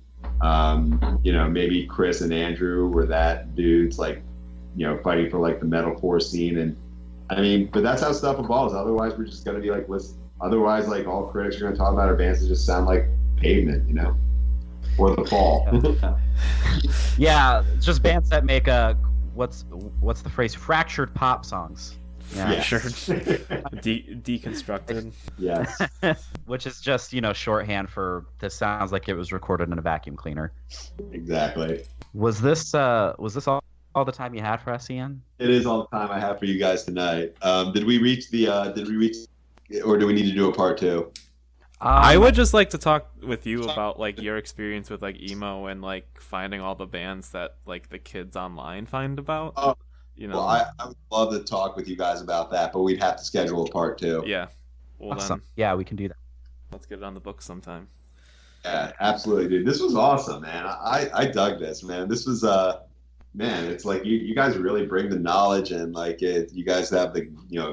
you know, maybe Chris and Andrew were that dudes, like, you know, fighting for like the metalcore scene. And I mean, but that's how stuff evolves. Otherwise we're just gonna be like, otherwise like all critics are gonna talk about our bands that just sound like Pavement, you know, or The Fall. Yeah, it's just bands that make what's the phrase? Fractured pop songs. Yeah, sure. Deconstructed. Yes. Which is just, you know, shorthand for this sounds like it was recorded in a vacuum cleaner. Exactly. Was this all the time you had for us, Ian? It is all the time I have for you guys tonight. Did we reach, or do we need to do a part 2? I would just like to talk with you about like your experience with like emo and like finding all the bands that like the kids online find about. Oh, you know. Well, I would love to talk with you guys about that, but we'd have to schedule a part 2. Yeah. Well, awesome. Then, yeah, we can do that. Let's get it on the book sometime. Yeah, absolutely, dude. This was awesome, man. I dug this, man. This was man, it's like you guys really bring the knowledge, and like you guys have the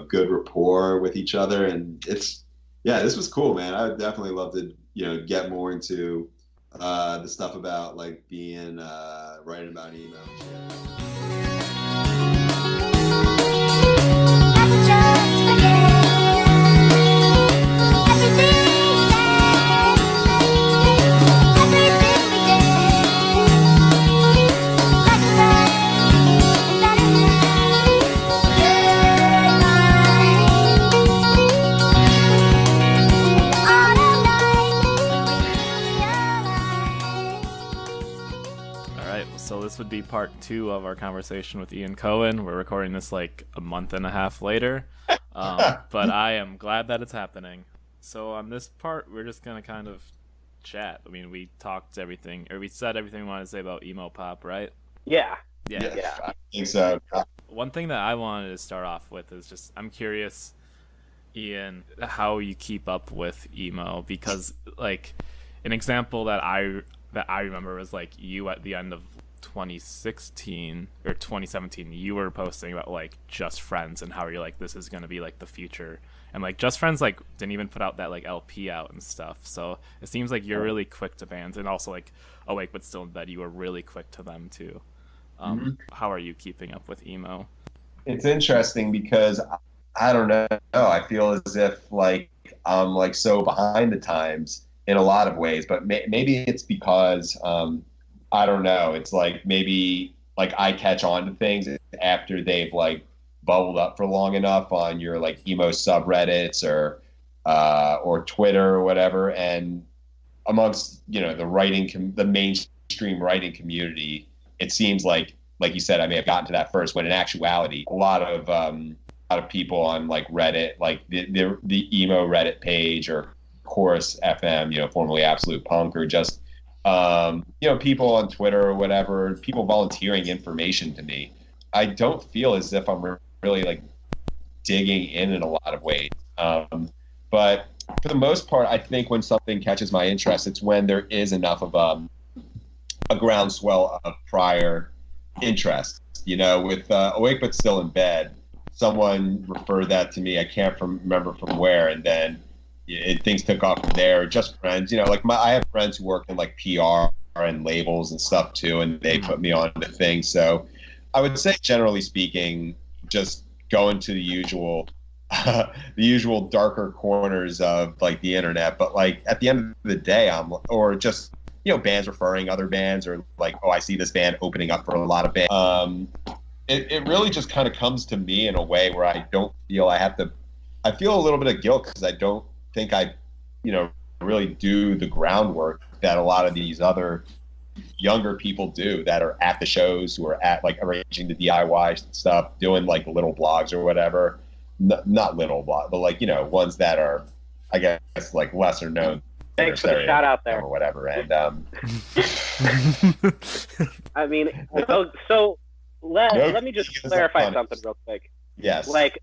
good rapport with each other, and this was cool, man. I would definitely love to get more into the stuff about like being writing about emo and shit. So this would be part 2 of our conversation with Ian Cohen. We're recording this like a month and a half later, but I am glad that it's happening. So on this part, we're just gonna kind of chat. I mean, we talked everything, or we said everything we wanted to say about emo-pop, right? Yeah. I think so. One thing that I wanted to start off with is just, I'm curious, Ian, how you keep up with emo, because like an example that I remember was like you at the end of 2016 or 2017, you were posting about like Just Friends and how you're like, this is going to be like the future, and like Just Friends like didn't even put out that like LP out and stuff. So it seems like you're really quick to bands, and also like Awake But Still in Bed, you were really quick to them too. How are you keeping up with emo? It's interesting because I don't know, I feel as if like I'm like so behind the times in a lot of ways, but maybe it's because I don't know. It's like maybe like I catch on to things after they've like bubbled up for long enough on your like emo subreddits or Twitter or whatever. And amongst the mainstream writing community, it seems like you said, I may have gotten to that first, when in actuality, a lot of people on like Reddit, like the emo Reddit page or Chorus FM, formerly Absolute Punk, or just people on Twitter or whatever, people volunteering information to me. I don't feel as if I'm really like digging in a lot of ways. But for the most part, I think when something catches my interest, it's when there is enough of a groundswell of prior interest. With Awake But Still in Bed, someone referred that to me. I can't remember from where, and then things took off from there. Just friends, like I have friends who work in like PR and labels and stuff too, and they put me on to things. So I would say, generally speaking, just going to the usual darker corners of like the internet. But like at the end of the day, or just bands referring other bands, or like, oh, I see this band opening up for a lot of bands. It really just kind of comes to me in a way where I don't feel I feel a little bit of guilt because I don't think I really do the groundwork that a lot of these other younger people do that are at the shows, who are at like arranging the DIY stuff, doing like little blogs or whatever. Not little blogs, but like ones that are, I guess, like lesser known. Thanks for the shout out there or whatever. And I mean, so let me just clarify something real quick. Yes. Like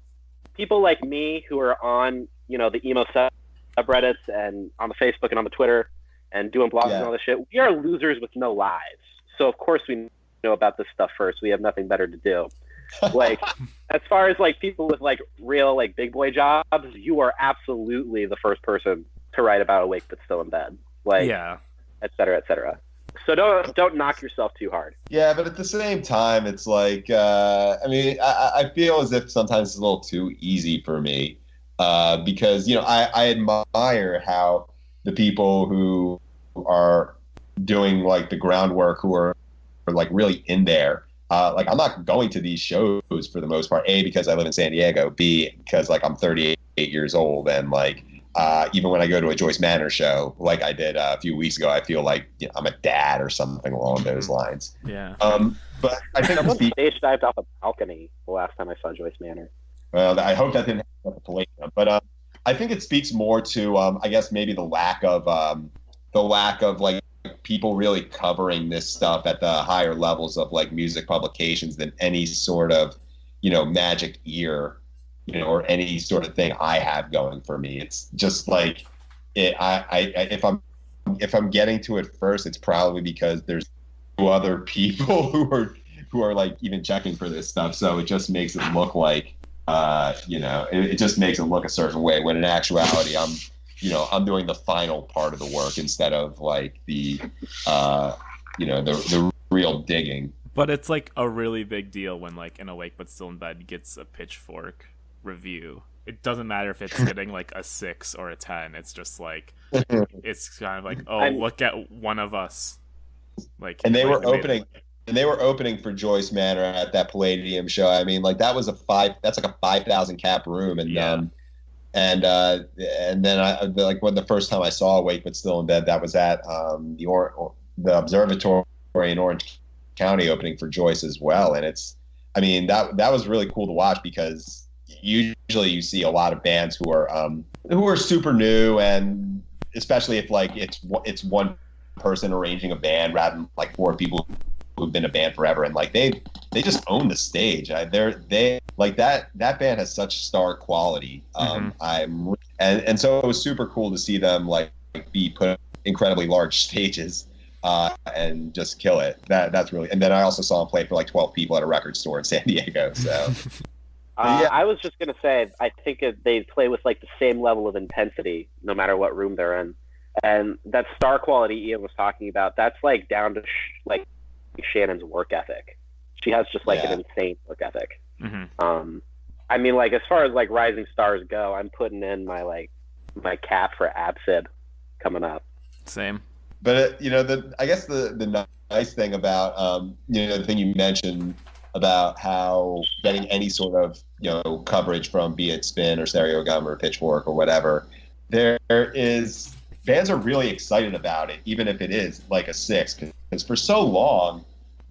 people like me who are on the emo subreddits and on the Facebook and on the Twitter and doing blogs and all this shit, we are losers with no lives. So of course we know about this stuff first. We have nothing better to do. Like as far as like people with like real like big boy jobs, you are absolutely the first person to write about Awake But Still in Bed. Like, et cetera, et cetera. So don't knock yourself too hard. Yeah, but at the same time, it's like I feel as if sometimes it's a little too easy for me. Because I admire how the people who are doing like the groundwork, who are like really in there. Like I'm not going to these shows for the most part. A, because I live in San Diego. B, because like I'm 38 years old, and like even when I go to a Joyce Manor show, like I did a few weeks ago, I feel like I'm a dad or something along those lines. Yeah. But I think someone stage dived off a balcony the last time I saw Joyce Manor. Well, I hope that didn't happen at the Palladium, but I think it speaks more to, I guess, maybe the lack of like people really covering this stuff at the higher levels of like music publications than any sort of, magic ear, or any sort of thing I have going for me. It's just like if I'm getting to it first, it's probably because there's other people who are who are like even checking for this stuff. So it just makes it look like, it just makes it look a certain way, when in actuality, I'm doing the final part of the work instead of like the real digging. But it's like a really big deal when like an Awake But Still in Bed gets a Pitchfork review. It doesn't matter if it's getting like a 6 or a 10. It's just like, it's kind of like, look at one of us. Like, and they were opening for Joyce Manor at that Palladium show. I mean, like that's like a 5,000 cap room, and then when the first time I saw Awake But Still in Bed, that was at the Observatory in Orange County, opening for Joyce as well. And that was really cool to watch, because usually you see a lot of bands who are super new, and especially if like it's one person arranging a band rather than like 4 people who've been a band forever, and like they just own the stage. They like that band has such star quality. And so it was super cool to see them like be put on incredibly large stages and just kill it. That's really. And then I also saw them play for like 12 people at a record store in San Diego. So I was just gonna say, I think they play with like the same level of intensity no matter what room they're in, and that star quality Ian was talking about, that's like down to like Shannon's work ethic. She has just like an insane work ethic. I mean, like as far as like rising stars go, I'm putting in my cap for ABSIB coming up. Same. But I guess the nice thing about the thing you mentioned about how getting any sort of coverage from, be it Spin or Stereo Gum or Pitchfork or whatever, there is, bands are really excited about it, even if it is like a 6, because for so long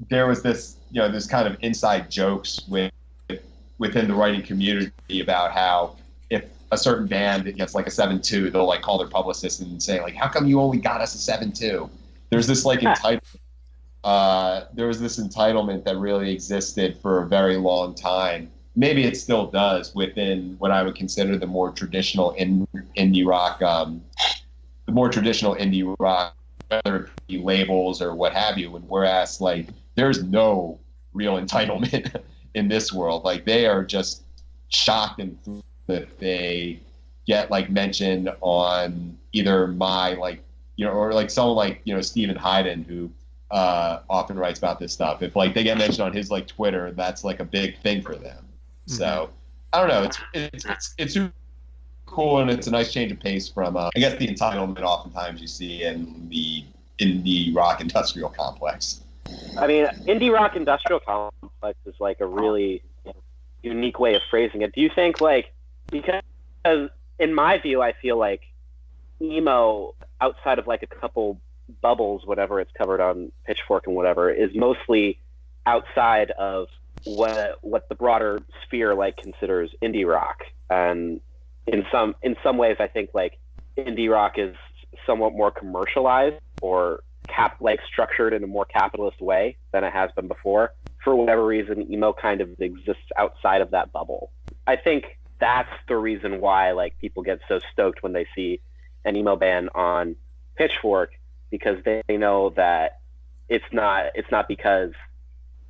there was this this kind of inside jokes within the writing community about how if a certain band gets like a 7.2, they'll like call their publicist and say like, how come you only got us a 7.2? There's this like entitlement. There was this entitlement that really existed for a very long time. Maybe it still does within what I would consider the more traditional indie rock, whether it be labels or what have you. And whereas like there's no real entitlement in this world. Like they are just shocked and that they get like mentioned on either my or like someone like Stephen Hayden, who often writes about this stuff. If like they get mentioned on his like Twitter, that's like a big thing for them. So I don't know. It's super cool, and it's a nice change of pace from I guess the entitlement oftentimes you see in the indie rock industrial complex. I mean, indie rock industrial complex is like a really unique way of phrasing it. Do you think like, because in my view, I feel like emo, outside of like a couple bubbles, whatever it's covered on Pitchfork and whatever, is mostly outside of what the broader sphere like considers indie rock. And in some ways, I think like indie rock is somewhat more commercialized or structured in a more capitalist way than it has been before. For whatever reason, emo kind of exists outside of that bubble. I think that's the reason why like people get so stoked when they see an emo band on Pitchfork, because they know that it's not because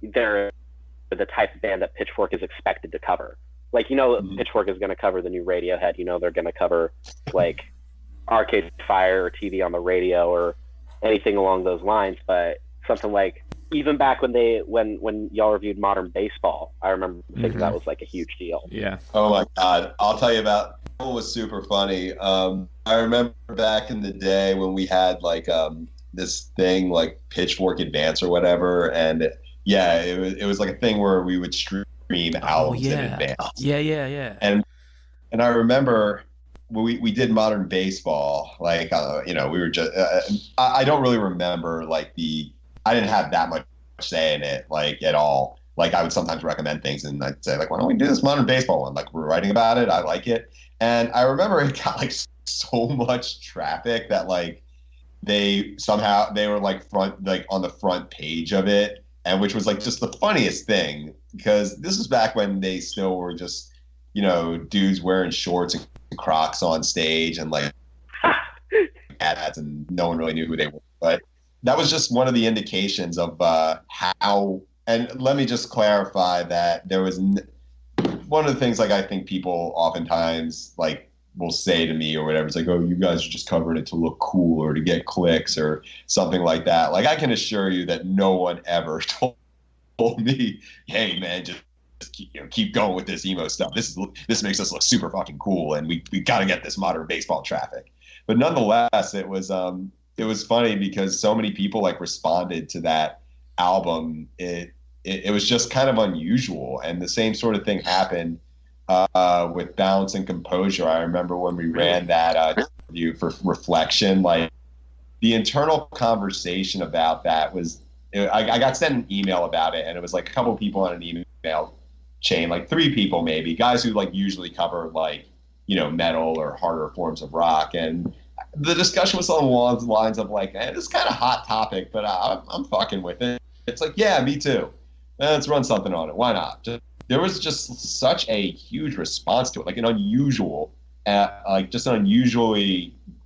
they're the type of band that Pitchfork is expected to cover. Like, Pitchfork is going to cover the new Radiohead. They're going to cover like Arcade Fire or TV on the Radio or anything along those lines. But something like, even back when y'all reviewed Modern Baseball, I remember thinking that was like a huge deal. Yeah. Oh my God. I'll tell you about it. Was super funny. I remember back in the day when we had like this thing like Pitchfork Advance or whatever, and it was like a thing where we would stream albums in advance. Yeah. And I remember when we did Modern Baseball, like we were just I don't really remember like I didn't have that much say in it like at all. Like I would sometimes recommend things and I'd say like, why don't we do this Modern Baseball one? Like we're writing about it. I like it. And I remember it got like so much traffic that like they were like on the front page of it, and which was like just the funniest thing, because this was back when they still were just dudes wearing shorts and Crocs on stage and like ads, and no one really knew who they were. But that was just one of the indications of how And let me just clarify that there was one of the things like I think people oftentimes like will say to me or whatever. It's like, oh, you guys are just covering it to look cool or to get clicks or something like that. Like I can assure you that no one ever told me, hey man, just keep going with this emo stuff. This makes us look super fucking cool, and we got to get this modern baseball traffic. But nonetheless, it was funny because so many people like responded to that album. It was just kind of unusual, and the same sort of thing happened with Balance and Composure. I remember when we ran that interview for Reflection, like the internal conversation about that was, I got sent an email about it, and it was like a couple of people on an email chain, like 3 people maybe, guys who like usually cover like, metal or harder forms of rock. And the discussion was along the lines of like, this is kind of hot topic, but I'm fucking with it. It's like, yeah, me too. Let's run something on it. Why not? There was just such a huge response to it, like an unusually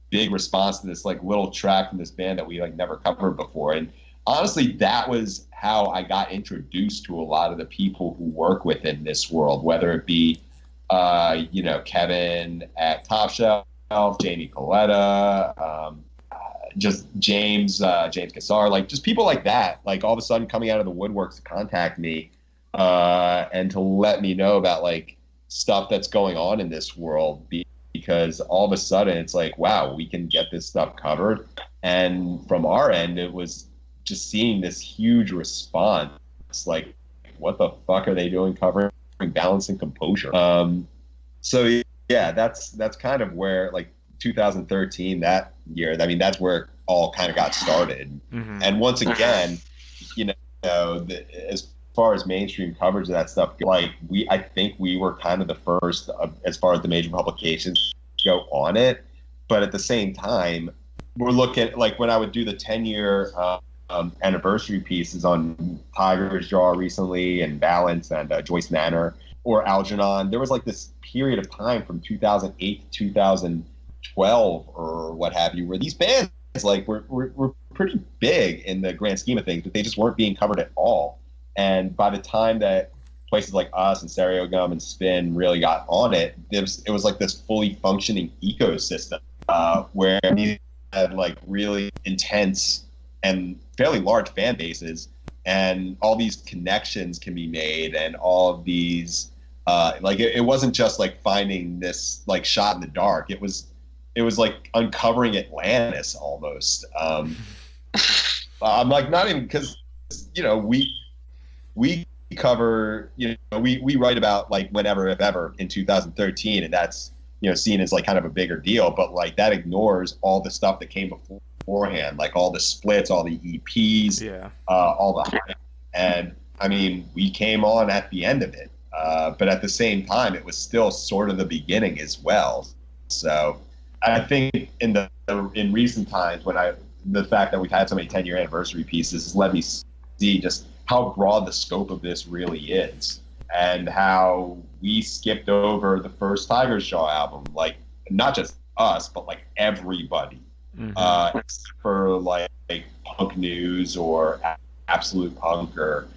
big response to this like little track from this band that we like never covered before. And honestly, that was how I got introduced to a lot of the people who work within this world, whether it be, Kevin at Top Shelf, Jamie Coletta, just James Cassar, like just people like that, like all of a sudden coming out of the woodworks to contact me and to let me know about like stuff that's going on in this world, because all of a sudden it's like, wow, we can get this stuff covered. And from our end, it was just seeing this huge response, like, what the fuck are they doing covering Balance and Composure? So yeah, that's kind of where like 2013, that year, I mean, that's where it all kind of got started. Mm-hmm. And once again, as far as mainstream coverage of that stuff, like I think we were kind of the first as far as the major publications go on it. But at the same time, we're looking like when I would do the 10-year anniversary pieces on Tiger's Jaw recently and Balance and Joyce Manor or Algernon, there was like this period of time from 2008 to 2012 or what have you, where these bands like were pretty big in the grand scheme of things, but they just weren't being covered at all. And by the time that places like us and Stereo Gum and Spin really got on it, it was like this fully functioning ecosystem where these had like really intense and fairly large fan bases, and all these connections can be made, and all of these it wasn't just like finding this like shot in the dark. It was like uncovering Atlantis almost. I'm like, not even, because we cover, we write about like Whenever If Ever in 2013, and that's seen as like kind of a bigger deal, but like that ignores all the stuff that came beforehand, like all the splits, all the EPs, all the, and I mean, we came on at the end of it, but at the same time, it was still sort of the beginning as well. So I think in recent times, the fact that we've had so many 10-year anniversary pieces has let me see just how broad the scope of this really is, and how we skipped over the first Tiger's Jaw album, like not just us, but like everybody, except for like Punk News or Absolute Punk or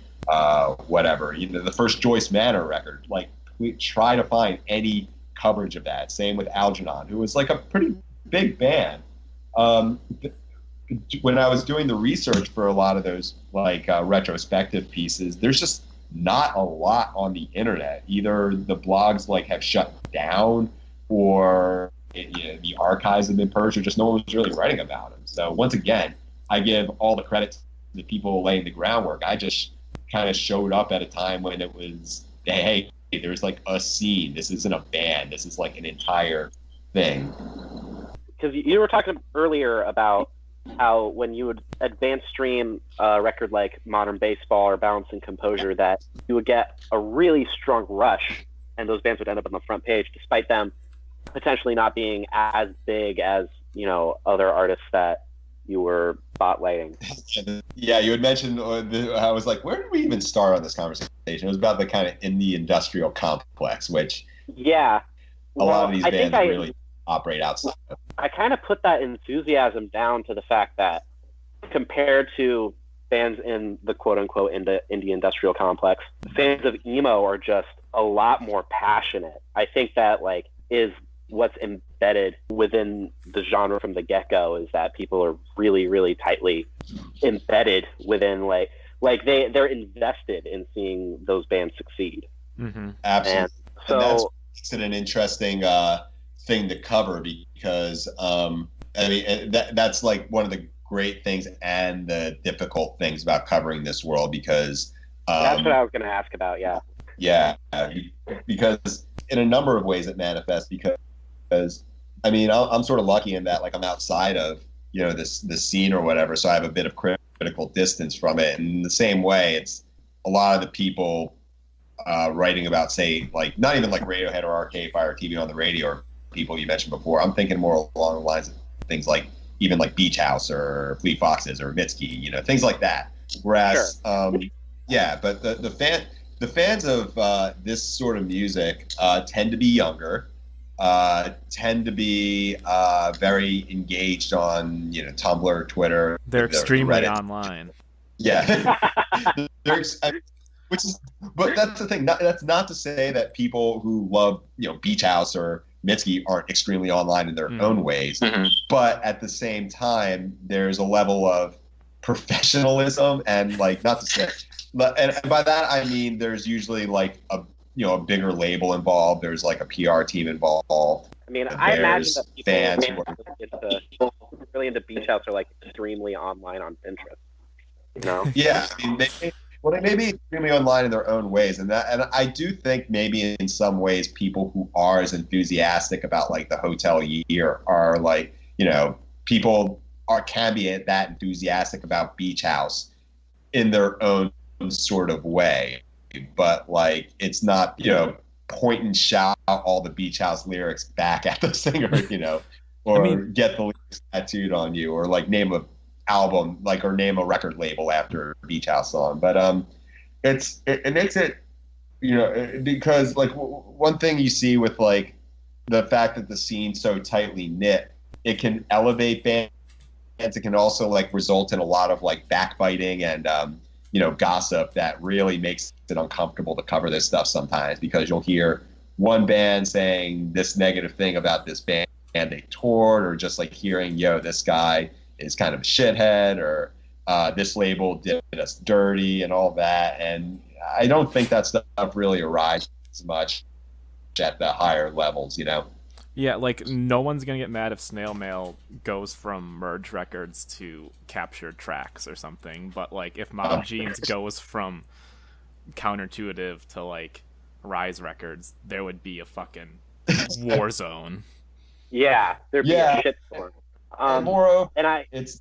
whatever. The first Joyce Manor record, like we try to find any coverage of that. Same with Algernon, who was like a pretty big band. When I was doing the research for a lot of those like retrospective pieces, there's just not a lot on the internet. Either the blogs like have shut down, or the archives have been purged, or just no one was really writing about them. So once again, I give all the credit to the people laying the groundwork. I just kind of showed up at a time when it was, hey, there's like a scene. This isn't a band. This is like an entire thing. Because you were talking earlier about how when you would advance stream a record like Modern Baseball or Balance and Composure, that you would get a really strong rush, and those bands would end up on the front page, despite them potentially not being as big as other artists that you were spotlighting. Yeah, you had mentioned. I was like, where did we even start on this conversation? It was about the kind of indie industrial complex, which a lot of these bands really operate outside of. I kind of put that enthusiasm down to the fact that compared to bands in the quote-unquote indie industrial complex. Fans of emo are just a lot more passionate. I think that like is what's embedded within the genre from the get-go, is that people are really, really tightly embedded within like they're invested in seeing those bands succeed. Mm-hmm. Absolutely. And so and that's makes it an interesting thing to cover, because I mean that's like one of the great things and the difficult things about covering this world, because that's what I was going to ask about. Yeah, because in a number of ways it manifests, because I mean I'm sort of lucky in that like I'm outside of this scene or whatever, so I have a bit of critical distance from it. And in the same way, it's a lot of the people writing about, say, like not even like Radiohead or Arcade Fire TV on the radio, or people you mentioned before. I'm thinking more along the lines of things like even like Beach House or Fleet Foxes or Mitski, things like that. Whereas, yeah, but the fans of this sort of music tend to be younger, tend to be very engaged on Tumblr, Twitter. They're extremely Reddit. online. Yeah, but that's the thing. That's not to say that people who love Beach House or Mitski aren't extremely online in their own ways. Mm-hmm. But at the same time, there's a level of professionalism and like not to say. And by that I mean there's usually like a bigger label involved. There's like a PR team involved. I mean, I imagine that people fans who are really into Beach House are like extremely online on Pinterest. Yeah, I mean, they may be extremely online in their own ways, and I do think maybe in some ways people who are as enthusiastic about like the Hotel Year are like people can be that enthusiastic about Beach House in their own sort of way, but like it's not point and shout all the Beach House lyrics back at the singer, or get the lyrics tattooed on you, or like name a album or name a record label after a Beach House song. But it makes it because like one thing you see with like the fact that the scene's so tightly knit, it can elevate bands. It can also like result in a lot of like backbiting and gossip that really makes it uncomfortable to cover this stuff sometimes, because you'll hear one band saying this negative thing about this band they toured, or just like hearing this guy is kind of a shithead, or this label did us dirty and all that. And I don't think that stuff really arises much at the higher levels, Yeah, like no one's gonna get mad if Snail Mail goes from Merge Records to Captured Tracks or something, but like if Mob Jeans goes from Counterintuitive to like Rise Records, there would be a fucking war zone. Yeah, there'd be a shitstorm. Moreover,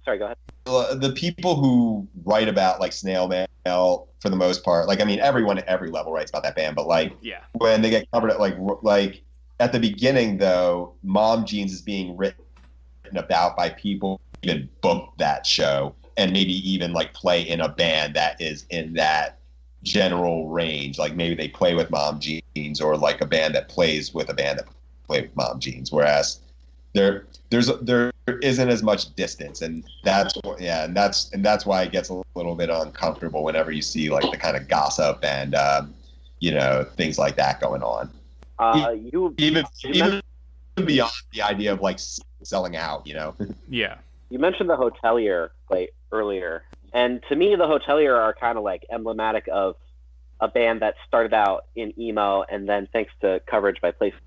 sorry, go ahead. The people who write about like Snail Mail, for the most part, like I mean, everyone at every level writes about that band, but like when they get covered at like at the beginning though, Mom Jeans is being written about by people who even booked that show and maybe even like play in a band that is in that general range. Like maybe they play with Mom Jeans, or like a band that plays with a band that plays with Mom Jeans, whereas there isn't as much distance, and that's why it gets a little bit uncomfortable whenever you see like the kind of gossip and things like that going on. Even beyond the idea of like selling out, Yeah. You mentioned the Hotelier like earlier, and to me the Hotelier are kind of like emblematic of a band that started out in emo, and then thanks to coverage by places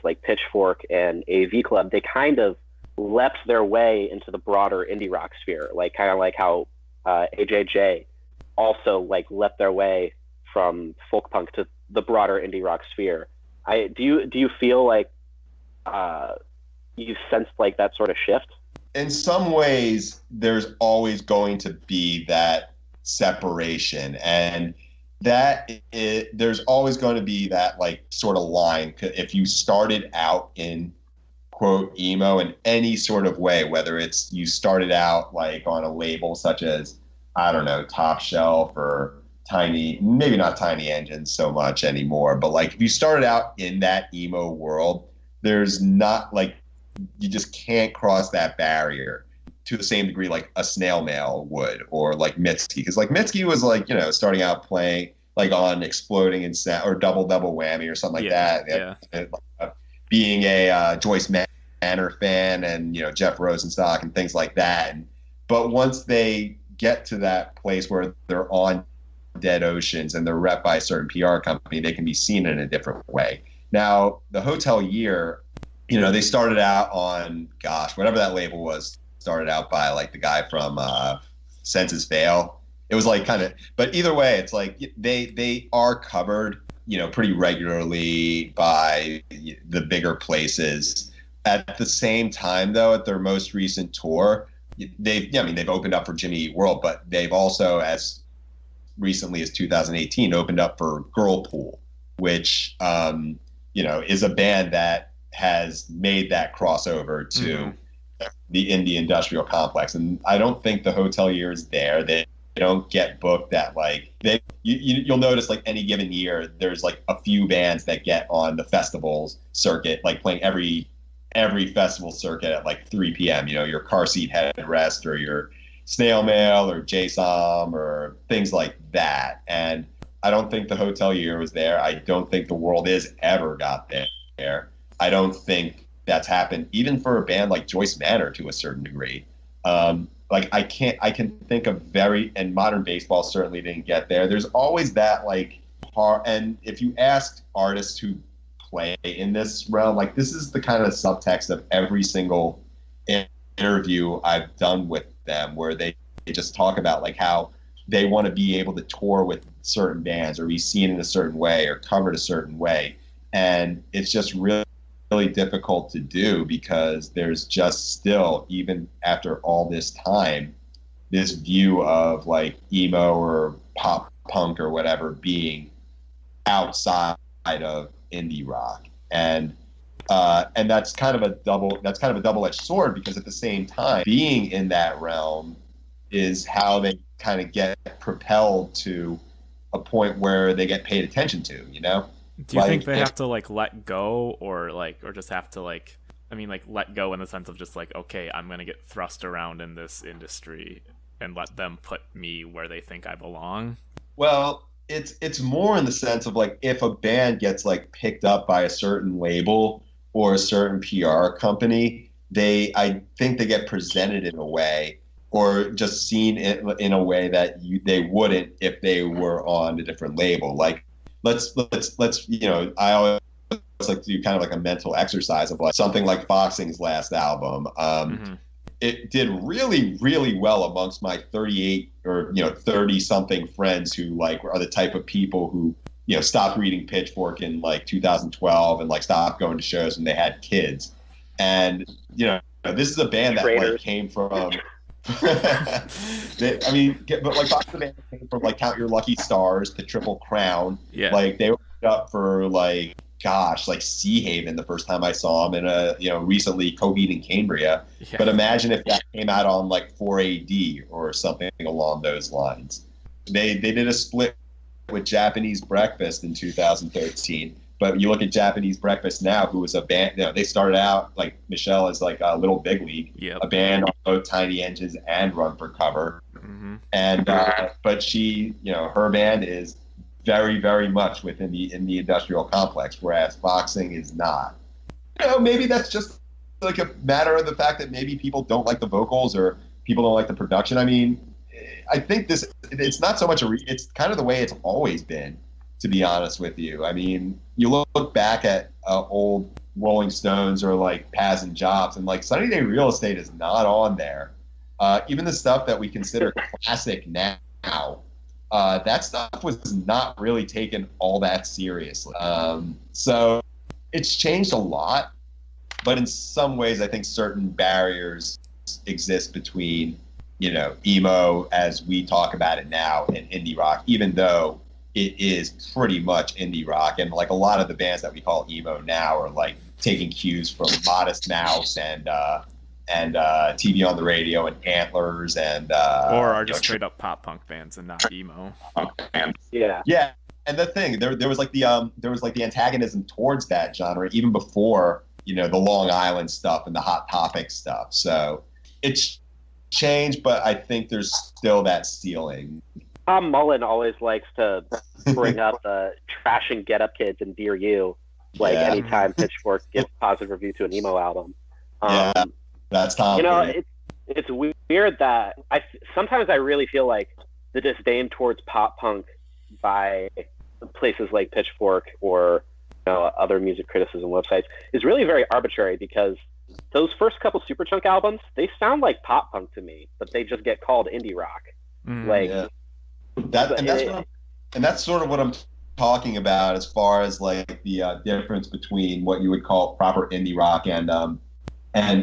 like Pitchfork and AV Club, they kind of leapt their way into the broader indie rock sphere, like kind of like how AJJ also like leapt their way from folk punk to the broader indie rock sphere. Do you feel like you sensed like that sort of shift? In some ways, there's always going to be that separation, and there's always going to be that like sort of line. If you started out in quote emo in any sort of way, whether it's you started out like on a label such as, I don't know, Top Shelf or maybe not Tiny Engine so much anymore, but like if you started out in that emo world, there's not like, you just can't cross that barrier. to the same degree like a Snail Mail would, or like Mitski, because like Mitski was like, you know, starting out playing like on Exploding in Sound or Double Whammy or something like that. And, being a Joyce Manor fan, and you know, Jeff Rosenstock and things like that. But once they get to that place where they're on Dead Oceans and they're rep by a certain PR company, they can be seen in a different way. Now, the Hotel Year, you know, they started out on, gosh, whatever that label was, started out by like the guy from Senses Fail. It was like kind of, but either way, it's like they are covered, you know, pretty regularly by the bigger places. At the same time, though, at their most recent tour, they've opened up for Jimmy Eat World, but they've also, as recently as 2018, opened up for Girlpool, which you know, is a band that has made that crossover to the indie industrial complex. And I don't think the Hotel Year is there. They don't get booked at like you'll notice like any given year there's like a few bands that get on the festivals circuit, like playing every festival circuit at like 3 p.m. You know, your Car Seat Headrest or your Snail Mail or JSOM or things like that. And I don't think the Hotel Year was there. I don't think the World Is ever got there. I don't think that's happened even for a band like Joyce Manor to a certain degree. Like I can think of and Modern Baseball certainly didn't get there. There's always that like and if you ask artists who play in this realm, like this is the kind of subtext of every single interview I've done with them, where they just talk about like how they want to be able to tour with certain bands or be seen in a certain way or covered a certain way. And it's just really difficult to do because there's just still, even after all this time, this view of like emo or pop punk or whatever being outside of indie rock. And that's kind of a double-edged sword, because at the same time, being in that realm is how they kind of get propelled to a point where they get paid attention to, you know? Do you think they have to like let go, or just have to like, I mean, like let go in the sense of just like, okay, I'm going to get thrust around in this industry and let them put me where they think I belong? Well, it's more in the sense of like, if a band gets like picked up by a certain label or a certain PR company, I think they get presented in a way, or just seen in a way that they wouldn't if they were on a different label. Like, let's you know, I always like to do kind of like a mental exercise of like something like Foxing's last album. It did really, really well amongst my 38 or 30 something friends who like are the type of people who, you know, stopped reading Pitchfork in like 2012 and like stopped going to shows when they had kids. And you know, this is a band that like came from but like Foxing band came from like Count Your Lucky Stars to Triple Crown. Yeah. Like they opened up for like Sea Haven the first time I saw them, and recently Coheed and Cambria. Yeah. But imagine if that came out on like 4AD or something along those lines. They did a split with Japanese Breakfast in 2013. But you look at Japanese Breakfast now, who was a band, you know, they started out like Michelle as like a Little Big League, a band on both Tiny Engines and Run for Cover. And but she, you know, her band is very, very much within the industrial complex, whereas Foxing is not. You know, maybe that's just like a matter of the fact that maybe people don't like the vocals or people don't like the production. I mean, I think it's not so much it's kind of the way it's always been, to be honest with you. I mean, you look back at old Rolling Stones or like Paz and Jobs, and like Sunny Day Real Estate is not on there. Even the stuff that we consider classic now, that stuff was not really taken all that seriously. So it's changed a lot, but in some ways I think certain barriers exist between, you know, emo as we talk about it now and indie rock, even though it is pretty much indie rock. And like a lot of the bands that we call emo now are like taking cues from Modest Mouse and TV on the Radio and Antlers and or are just straight up pop punk bands and not emo. Yeah. And the thing, there was like the antagonism towards that genre even before, you know, the Long Island stuff and the Hot Topic stuff. So it's change, but I think there's still that ceiling. Tom Mullen always likes to bring up the trashing Get Up Kids and Dear You, like anytime Pitchfork gives positive review to an emo album. That's Tom. You know, it's weird that sometimes I really feel like the disdain towards pop punk by places like Pitchfork or other music criticism websites is really very arbitrary, because those first couple Superchunk albums, they sound like pop punk to me, but they just get called indie rock. That's sort of what I'm talking about as far as like the difference between what you would call proper indie rock and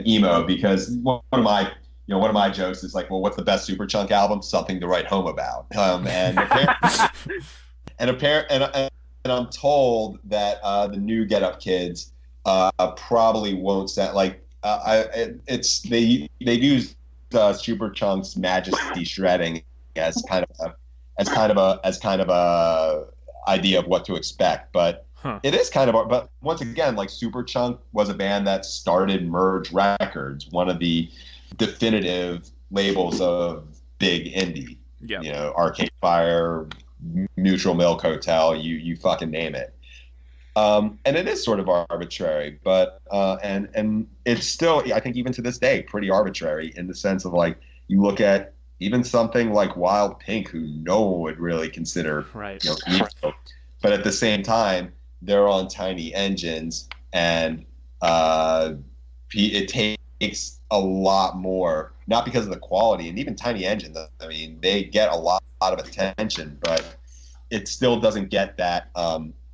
emo, because one of my jokes is like, well, what's the best Superchunk album? Something to write home about. And I'm told that the new Get Up Kids probably won't sound like they use Superchunk's Majesty shredding as kind of a idea of what to expect, but it is kind of. But once again, like Superchunk was a band that started Merge Records, one of the definitive labels of big indie. Yeah. Arcade Fire, Mutual Milk Hotel, you fucking name it. And it is sort of arbitrary, but and it's still, I think, even to this day, pretty arbitrary in the sense of like you look at even something like Wild Pink, who no one would really consider emo, but at the same time they're on Tiny Engines, and it takes a lot more, not because of the quality, and even Tiny Engines, I mean, they get a lot of attention, but it still doesn't get that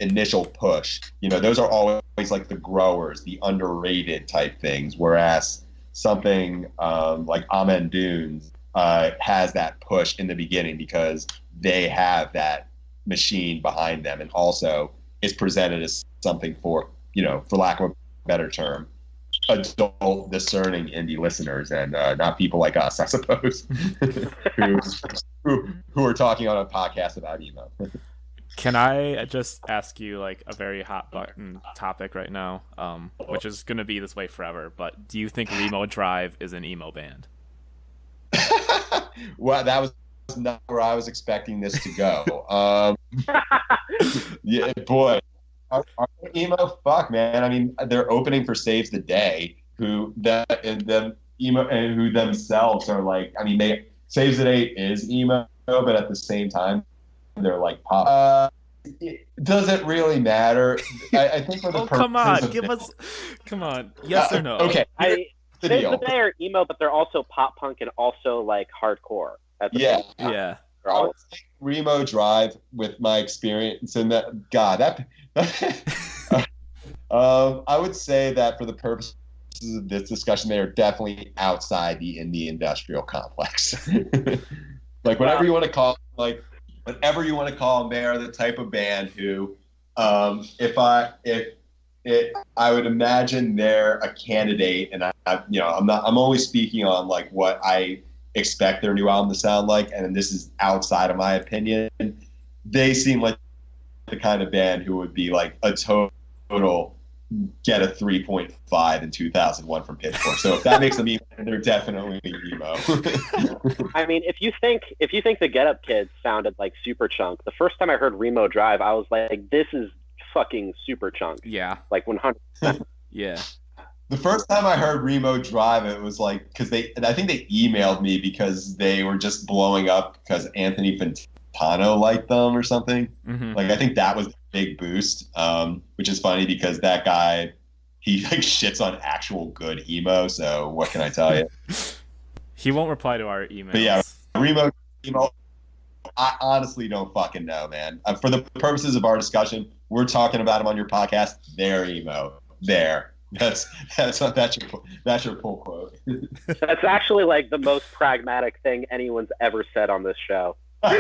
initial push. Those are always like the growers, the underrated type things, whereas something like Amen Dunes has that push in the beginning because they have that machine behind them, and also is presented as something for lack of a better term, adult discerning indie listeners, and not people like us, I suppose, who are talking on a podcast about emo. Can I just ask you like a very hot button topic right now, which is going to be this way forever, but do you think Remo Drive is an emo band? Well, that was not where I was expecting this to go. Yeah, boy. Are emo? Fuck, man. I mean, they're opening for Saves the Day, who themselves are like, I mean, Saves the Day is emo, but at the same time, they're like pop. Does it really matter? I think for the come on, yes or no? Okay. Saves the Day are emo, but they're also pop punk and also like hardcore. Yeah. Remo Drive, with my experience in that, God, I would say that for the purposes of this discussion, they are definitely outside the indie industrial complex. Like whatever you want to call, whatever you want to call them, they are the type of band who, I would imagine they're a candidate, and I'm always speaking on like what I expect their new album to sound like, and this is outside of my opinion. They seem like the kind of band who would be like a total get a 3.5 in 2001 from Pitchfork. So if that makes them emo, they're definitely emo. I mean, if you think the Get Up Kids sounded like Superchunk, the first time I heard Remo Drive, I was like, this is fucking Superchunk. Yeah. Like 100%. Yeah. The first time I heard Remo Drive, it was like, I think they emailed me because they were just blowing up because Anthony Fantano liked them or something. Mm-hmm. Like, I think that was a big boost, which is funny because that guy, he like shits on actual good emo. So what can I tell you? He won't reply to our emails. But yeah, Remo, I honestly don't fucking know, man. For the purposes of our discussion, we're talking about them on your podcast. They're emo. That's your pull quote. That's actually like the most pragmatic thing anyone's ever said on this show. What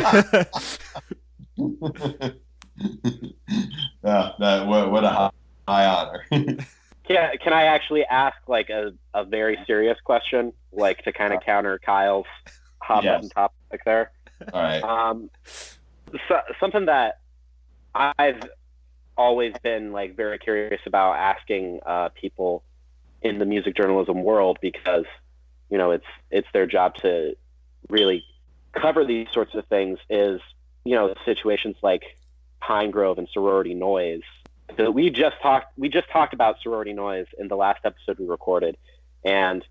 a high honor. Can I actually ask like a very serious question, like to kind of counter Kyle's hot button topic there? All right. Something that I've always been like very curious about asking people in the music journalism world, because it's their job to really cover these sorts of things, is situations like Pine Grove and sorority noise. So we just talked about sorority noise in the last episode we recorded, and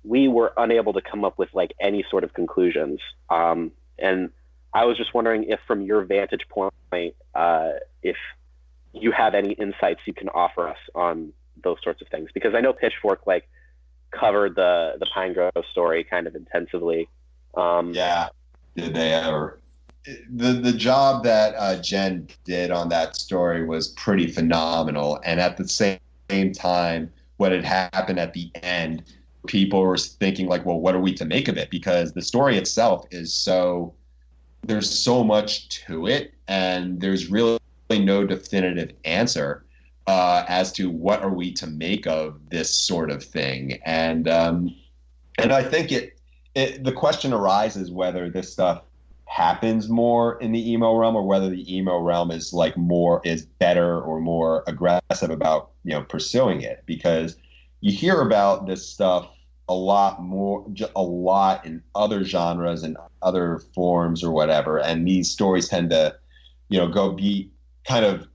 we were unable to come up with like any sort of conclusions. And I was just wondering if, from your vantage point, if you have any insights you can offer us on those sorts of things, because I know Pitchfork like covered the Pine Grove story kind of intensively. Yeah, did they ever? The job that Jen did on that story was pretty phenomenal, and at the same time, what had happened at the end, people were thinking like, well, what are we to make of it? Because the story itself is there's so much to it, and there's really no definitive answer as to what are we to make of this sort of thing. And I think the question arises whether this stuff happens more in the emo realm, or whether the emo realm is better or more aggressive about pursuing it, because you hear about this stuff a lot in other genres and other forms or whatever, and these stories tend to go be kind of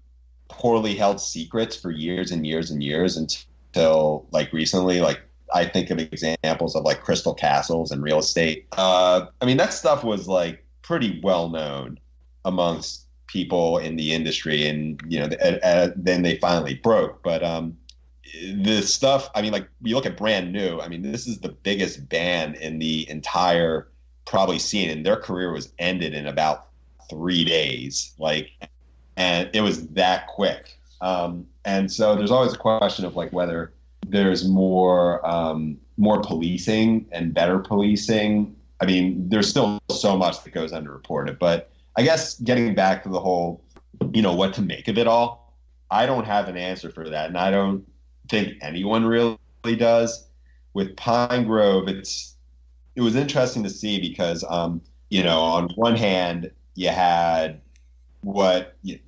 poorly held secrets for years and years and years, until like recently. Like I think of examples of like Crystal Castles and real estate. I mean, that stuff was like pretty well known amongst people in the industry, and then they finally broke. But this stuff, I mean, like you look at Brand New, I mean, this is the biggest band in the entire probably scene, and their career was ended in about 3 days, and it was that quick. And so there's always a question of like whether there's more policing and better policing. I mean, there's still so much that goes underreported, but I guess getting back to the whole, what to make of it all, I don't have an answer for that, and I don't think anyone really does. With Pine Grove, it was interesting to see because, on one hand, you had if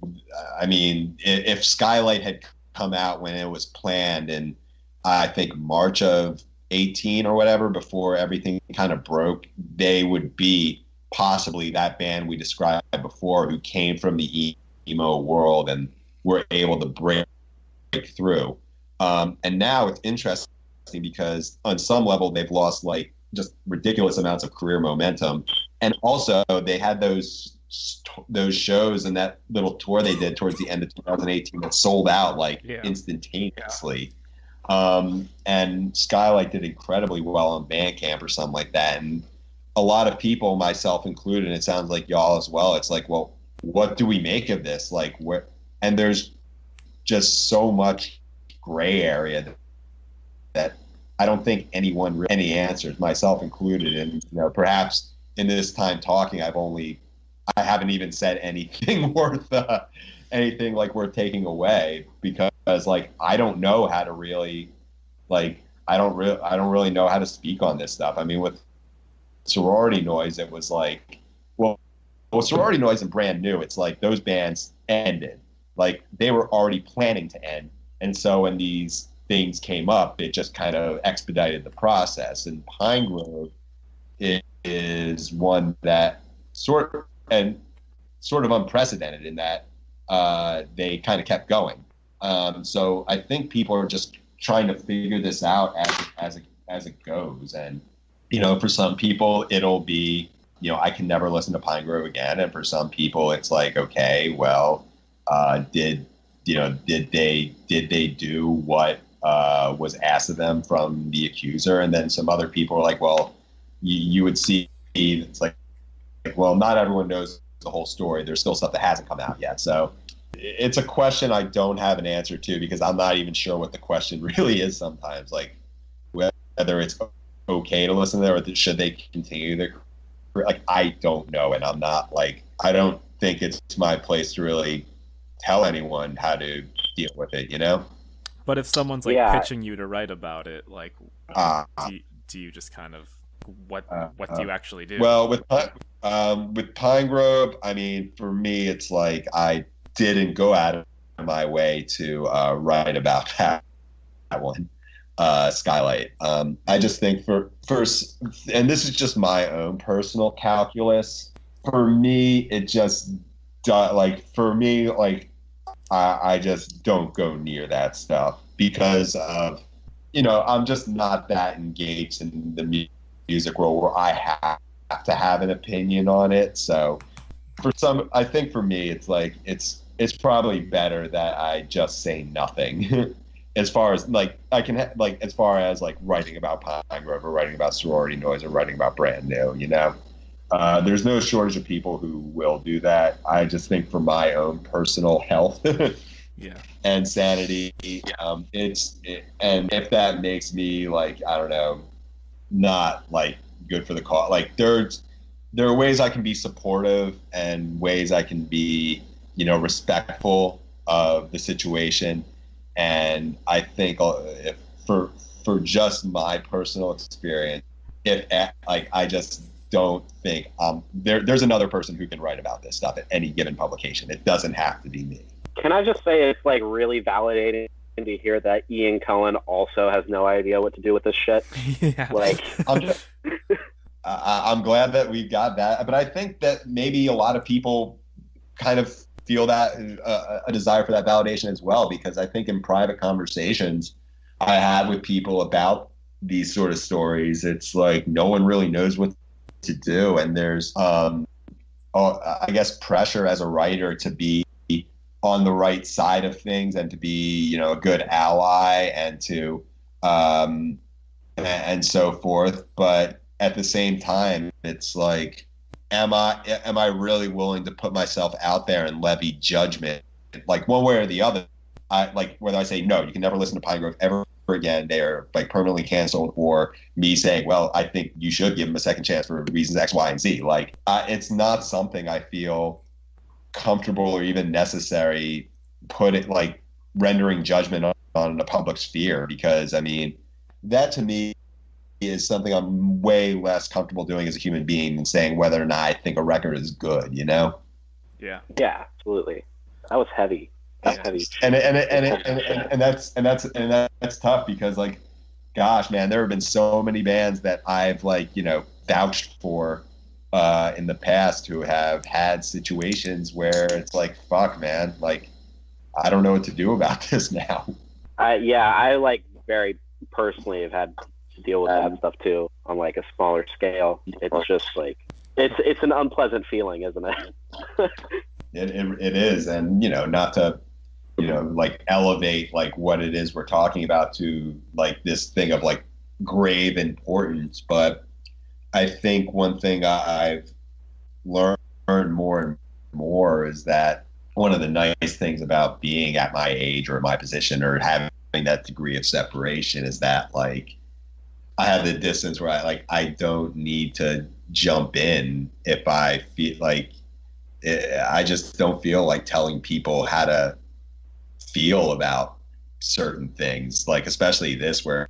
Skylight had come out when it was planned in, I think, March of 18 or whatever, before everything kind of broke, they would be possibly that band we described before who came from the emo world and were able to break through. And now it's interesting because on some level they've lost like just ridiculous amounts of career momentum, and also they had those shows and that little tour they did towards the end of 2018 that sold out instantaneously. And Skylight did incredibly well on Bandcamp or something like that, and a lot of people, myself included, and it sounds like y'all as well, it's like, well, what do we make of this? Like, where? And there's just so much gray area that I don't think anyone really any answers, myself included. And perhaps in this time talking, I haven't even said anything worth taking away, because like I don't know how to really I don't really know how to speak on this stuff. I mean, with Sorority Noise, it was like, well, Sorority Noise and Brand New, it's like those bands ended, like they were already planning to end, and so when these things came up, it just kind of expedited the process. And Pine Grove is one that sort of unprecedented in that they kind of kept going. So I think people are just trying to figure this out as it goes. And for some people it'll be I can never listen to Pine Grove again, and for some people it's like, okay, well, did they do what was asked of them from the accuser? And then some other people are like, well, you would see it's like, well, not everyone knows the whole story. There's still stuff that hasn't come out yet. So it's a question I don't have an answer to, because I'm not even sure what the question really is sometimes, like whether it's okay to listen to them or should they continue their career. Like, I don't know, and I'm not I don't think it's my place to really tell anyone how to deal with it, But if someone's pitching you to write about it, do you just kind of what do you actually do? Well, with Pine Grove, I mean, for me, it's like I didn't go out of my way to write about that one. Skylight. I just think for first, and this is just my own personal calculus. For me, it just for me, I just don't go near that stuff because of, I'm just not that engaged in the music world where I have to have an opinion on it. So I think for me, it's it's probably better that I just say nothing. As far as as far as writing about Pine Grove or writing about sorority noise or writing about brand new, there's no shortage of people who will do that. I just think for my own personal health and sanity, and if that makes me I don't know, not good for the cause. There are ways I can be supportive and ways I can be, respectful of the situation. And I think if for just my personal experience, I just don't think there's another person who can write about this stuff at any given publication. It doesn't have to be me. Can I just say it's really validating to hear that Ian Cohen also has no idea what to do with this shit. Yeah. I'm glad that we've got that, but I think that maybe a lot of people kind of feel that a desire for that validation as well, because I think in private conversations I have with people about these sort of stories, it's no one really knows what to do, and there's I guess pressure as a writer to be on the right side of things and to be a good ally and to and so forth, but at the same time it's am I really willing to put myself out there and levy judgment one way or the other? Whether I say no, you can never listen to Pine Grove ever again, they are permanently canceled, or me saying, well, I think you should give them a second chance for reasons X, Y, and Z. It's not something I feel comfortable or even necessary rendering judgment on a public sphere, because that to me is something I'm way less comfortable doing as a human being than saying whether or not I think a record is good, Yeah. Yeah, absolutely. That was heavy. That's heavy. And that's tough because gosh, man, there have been so many bands that I've vouched for in the past who have had situations where it's fuck, man, I don't know what to do about this now. I very personally have had to deal with that stuff too on a smaller scale. It's just it's an unpleasant feeling, isn't it? It is, and not to elevate what it is we're talking about to this thing of grave importance, but I think one thing I've learned more and more is that one of the nice things about being at my age or my position or having that degree of separation is that I have the distance where I don't need to jump in if I feel I just don't feel like telling people how to feel about certain things, especially this where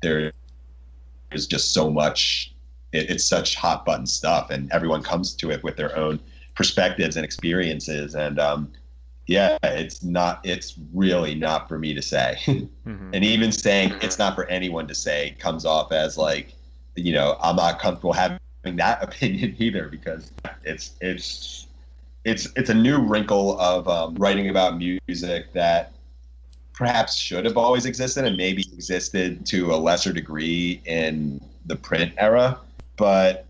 there's just so much, it's such hot button stuff and everyone comes to it with their own perspectives and experiences, and it's really not for me to say. Mm-hmm. And even saying it's not for anyone to say comes off as I'm not comfortable having that opinion either, because it's a new wrinkle of writing about music that perhaps should have always existed and maybe existed to a lesser degree in the print era, but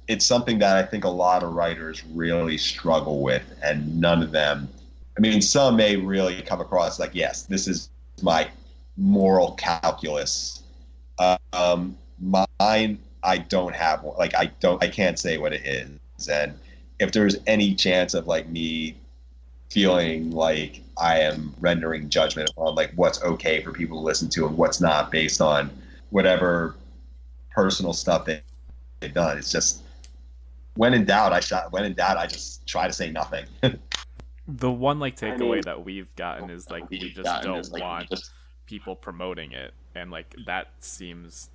it's something that I think a lot of writers really struggle with, and none of them, some may really come across yes, this is my moral calculus. Mine, I don't have one. I can't say what it is. And if there's any chance of me feeling I am rendering judgment on what's okay for people to listen to and what's not based on whatever personal stuff they've done, it's just when in doubt, I just try to say nothing. The one takeaway that we've gotten is we just don't want people promoting it, and that seems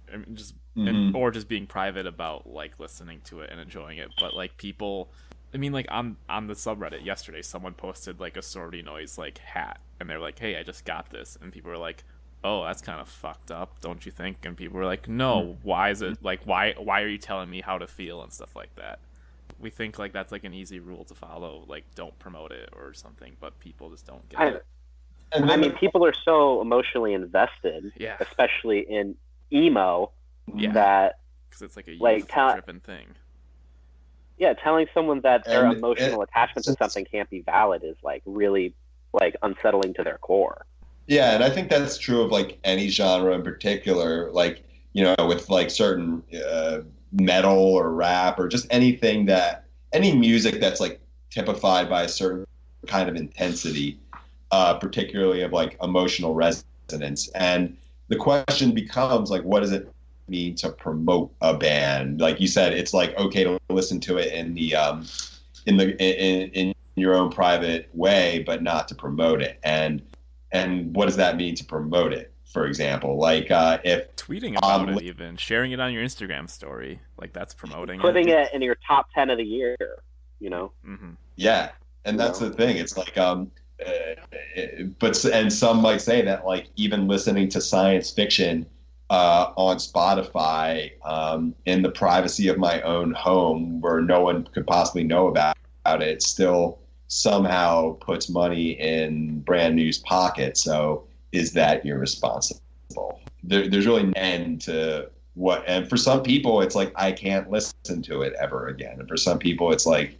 or just being private about listening to it and enjoying it. But people, on the subreddit yesterday, someone posted a sorority noise hat, and they're hey, I just got this, and people were oh, that's kind of fucked up, don't you think? And people were like, no, why is it like, why are you telling me how to feel and stuff like that? We think like that's like an easy rule to follow, like don't promote it or something, but people just don't get it. I mean, people are so emotionally invested, especially in emo, that because it's like a youth-driven thing. Yeah, telling someone that their emotional attachment to something can't be valid is like really like unsettling to their core. Yeah, and I think that's true of like any genre in particular, like, you know, with like certain metal or rap or just any music that's like typified by a certain kind of intensity, particularly of like emotional resonance. And the question becomes like, what does it mean to promote a band? Like you said, it's like okay to listen to it in your own private way, but not to promote it. And what does that mean to promote it? For example, like if tweeting about it, even sharing it on your Instagram story, like that's promoting putting it in your top 10 of the year, you know? Mm-hmm. Yeah. And that's the thing. It's like, and some might say that like even listening to science fiction on Spotify in the privacy of my own home where no one could possibly know about it still somehow puts money in Brand New's pocket. So is that irresponsible? There's really an end to what, and for some people it's like I can't listen to it ever again, and for some people it's like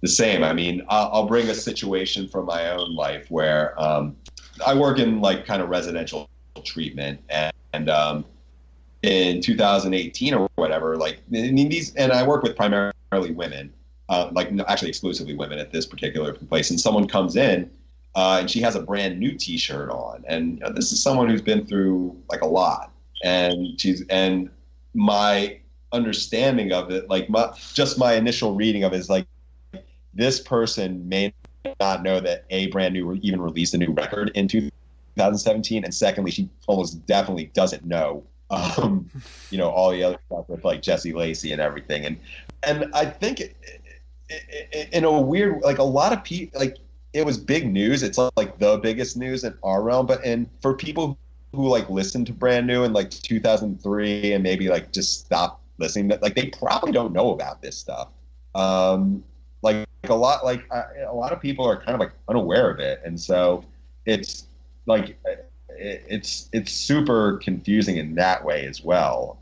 the same. I mean, I'll bring a situation from my own life where I work in like kind of residential treatment, and in 2018 or whatever, like and I work with primarily women, actually exclusively women at this particular place, and someone comes in and she has a brand new T-shirt on, and you know, this is someone who's been through like a lot, and my understanding of it, like my initial reading of it is like this person may not know that Brand New even released a new record in 2017, and secondly, she almost definitely doesn't know you know, all the other stuff with like Jesse Lacey and everything, and I think in a weird, like a lot of people, like it was big news. It's like the biggest news in our realm, and for people who like listened to Brand New in like 2003 and maybe like just stopped listening, like they probably don't know about this stuff. Like a lot of people are kind of like unaware of it, and so it's like it's super confusing in that way as well.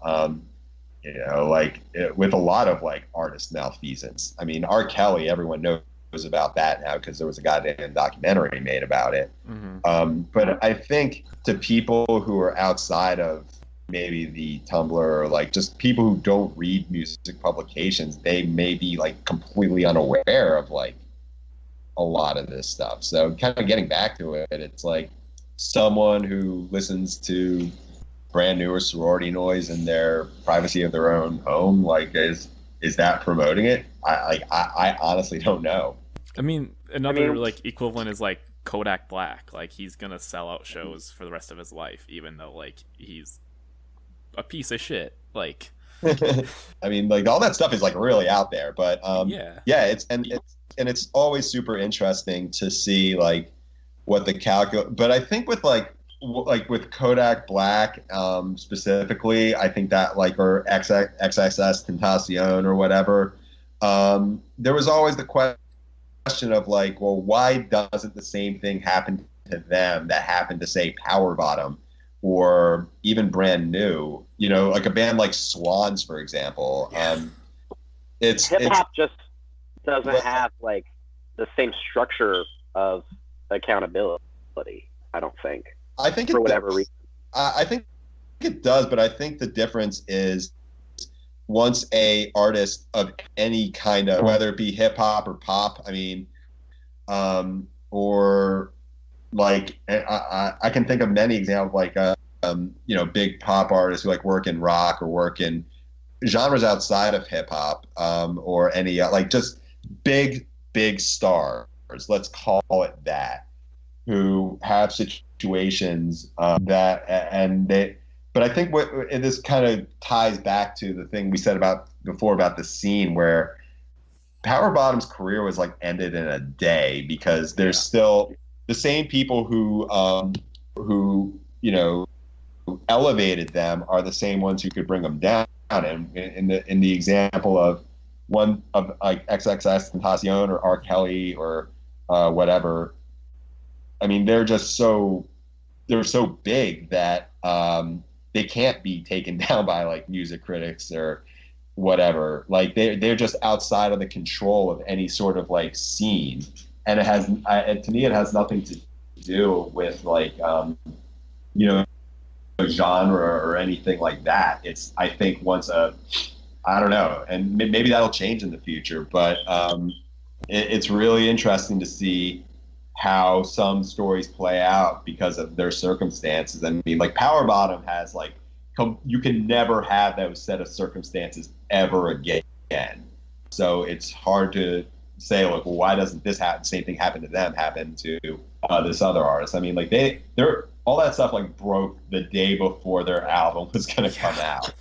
You know, like with a lot of like artist malfeasance. I mean, R. Kelly, everyone knows about that now because there was a goddamn documentary made about it. Mm-hmm. But I think to people who are outside of maybe the Tumblr, or like just people who don't read music publications, they may be like completely unaware of like a lot of this stuff. So kind of getting back to it, it's like someone who listens to Brand New or Sorority Noise in their privacy of their own home, like is that promoting it? I honestly don't know. I mean, another like equivalent is like Kodak Black. Like he's gonna sell out shows for the rest of his life, even though like he's a piece of shit. Like, I mean, like all that stuff is like really out there, but it's always super interesting to see like what the but I think with like with Kodak Black specifically, I think that like, or XXS Tentacion or whatever, there was always the question of like, well, why doesn't the same thing happen to them that happened to say Power Bottom or even Brand New? You know, like a band like Swans, for example. It's hip hop just doesn't have like the same structure of accountability, I don't think. I think for whatever reason. I think it does, but I think the difference is once a artist of any kind of, whether it be hip hop or pop, I mean, or like I can think of many examples, like you know, big pop artists who like work in rock or work in genres outside of hip hop, or any like just big stars, let's call it that, who have situations but I think this kind of ties back to the thing we said before about the scene where Power Bottom's career was like ended in a day because there's still the same people who you know elevated them are the same ones who could bring them down. And in the example of one of like XXX Tentacion or R. Kelly or whatever, I mean, they're so big that they can't be taken down by like music critics or whatever. Like they're just outside of the control of any sort of like scene, and to me it has nothing to do with like genre or anything like that. It's, I think, I don't know, and maybe that'll change in the future, but it's really interesting to see how some stories play out because of their circumstances. I mean, like Power Bottom has like, you can never have those set of circumstances ever again. So it's hard to say, like, well, why doesn't this happen? Same thing happened to them, happened to this other artist. I mean, like they're all that stuff like broke the day before their album was going to come out.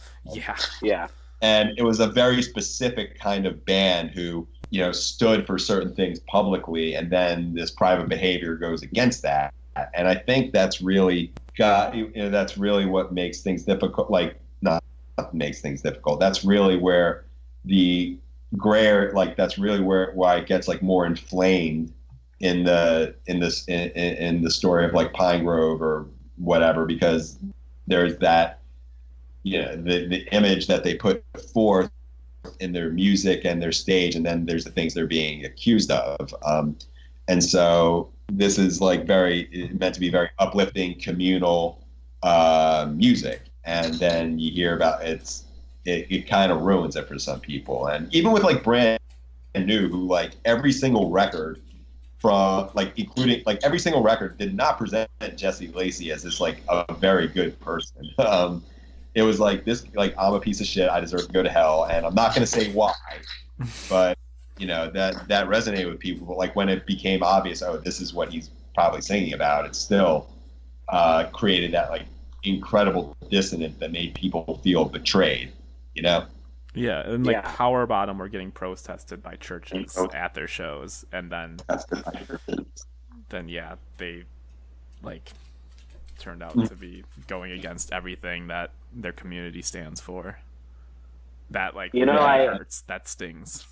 Yeah. And it was a very specific kind of band who, stood for certain things publicly, and then this private behavior goes against that. And I think that's really that's really what makes things difficult. Like, not makes things difficult. That's really where the gray, like, that's really why it gets like more inflamed in the story of like Pine Grove or whatever, because there's that, the image that they put forth in their music and their stage, and then there's the things they're being accused of. And so this is like meant to be very uplifting, communal music, and then you hear about it kind of ruins it for some people. And even with like Brand New, who like every single record from like, including like every single record did not present Jesse Lacey as this like a very good person. It was like this, like, I'm a piece of shit, I deserve to go to hell, and I'm not going to say why, but that resonated with people. But like when it became obvious, oh, this is what he's probably singing about, it still created that like incredible dissonance that made people feel betrayed. Yeah, and like Power Bottom were getting protested by churches at their shows, and then they like turned out to be going against everything that their community stands for. That like hurts, that stings.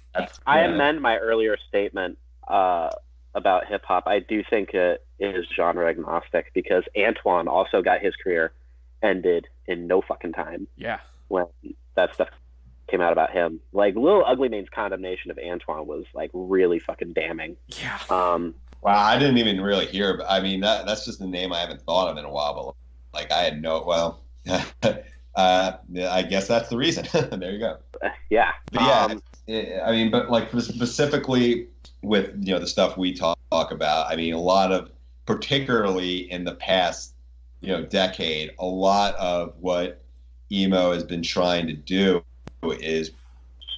I amend my earlier statement about hip hop. I do think it is genre agnostic, because Antoine also got his career ended in no fucking time. Yeah, when that stuff came out about him. Like Lil Ugly Mane's condemnation of Antoine was like really fucking damning. Yeah. Wow, I didn't even really hear. I mean, that's just a name I haven't thought of in a while. But like, I had I guess that's the reason. There you go. Yeah. But I mean, but like specifically with the stuff we talk about, I mean, a lot of, particularly in the past decade, a lot of what emo has been trying to do is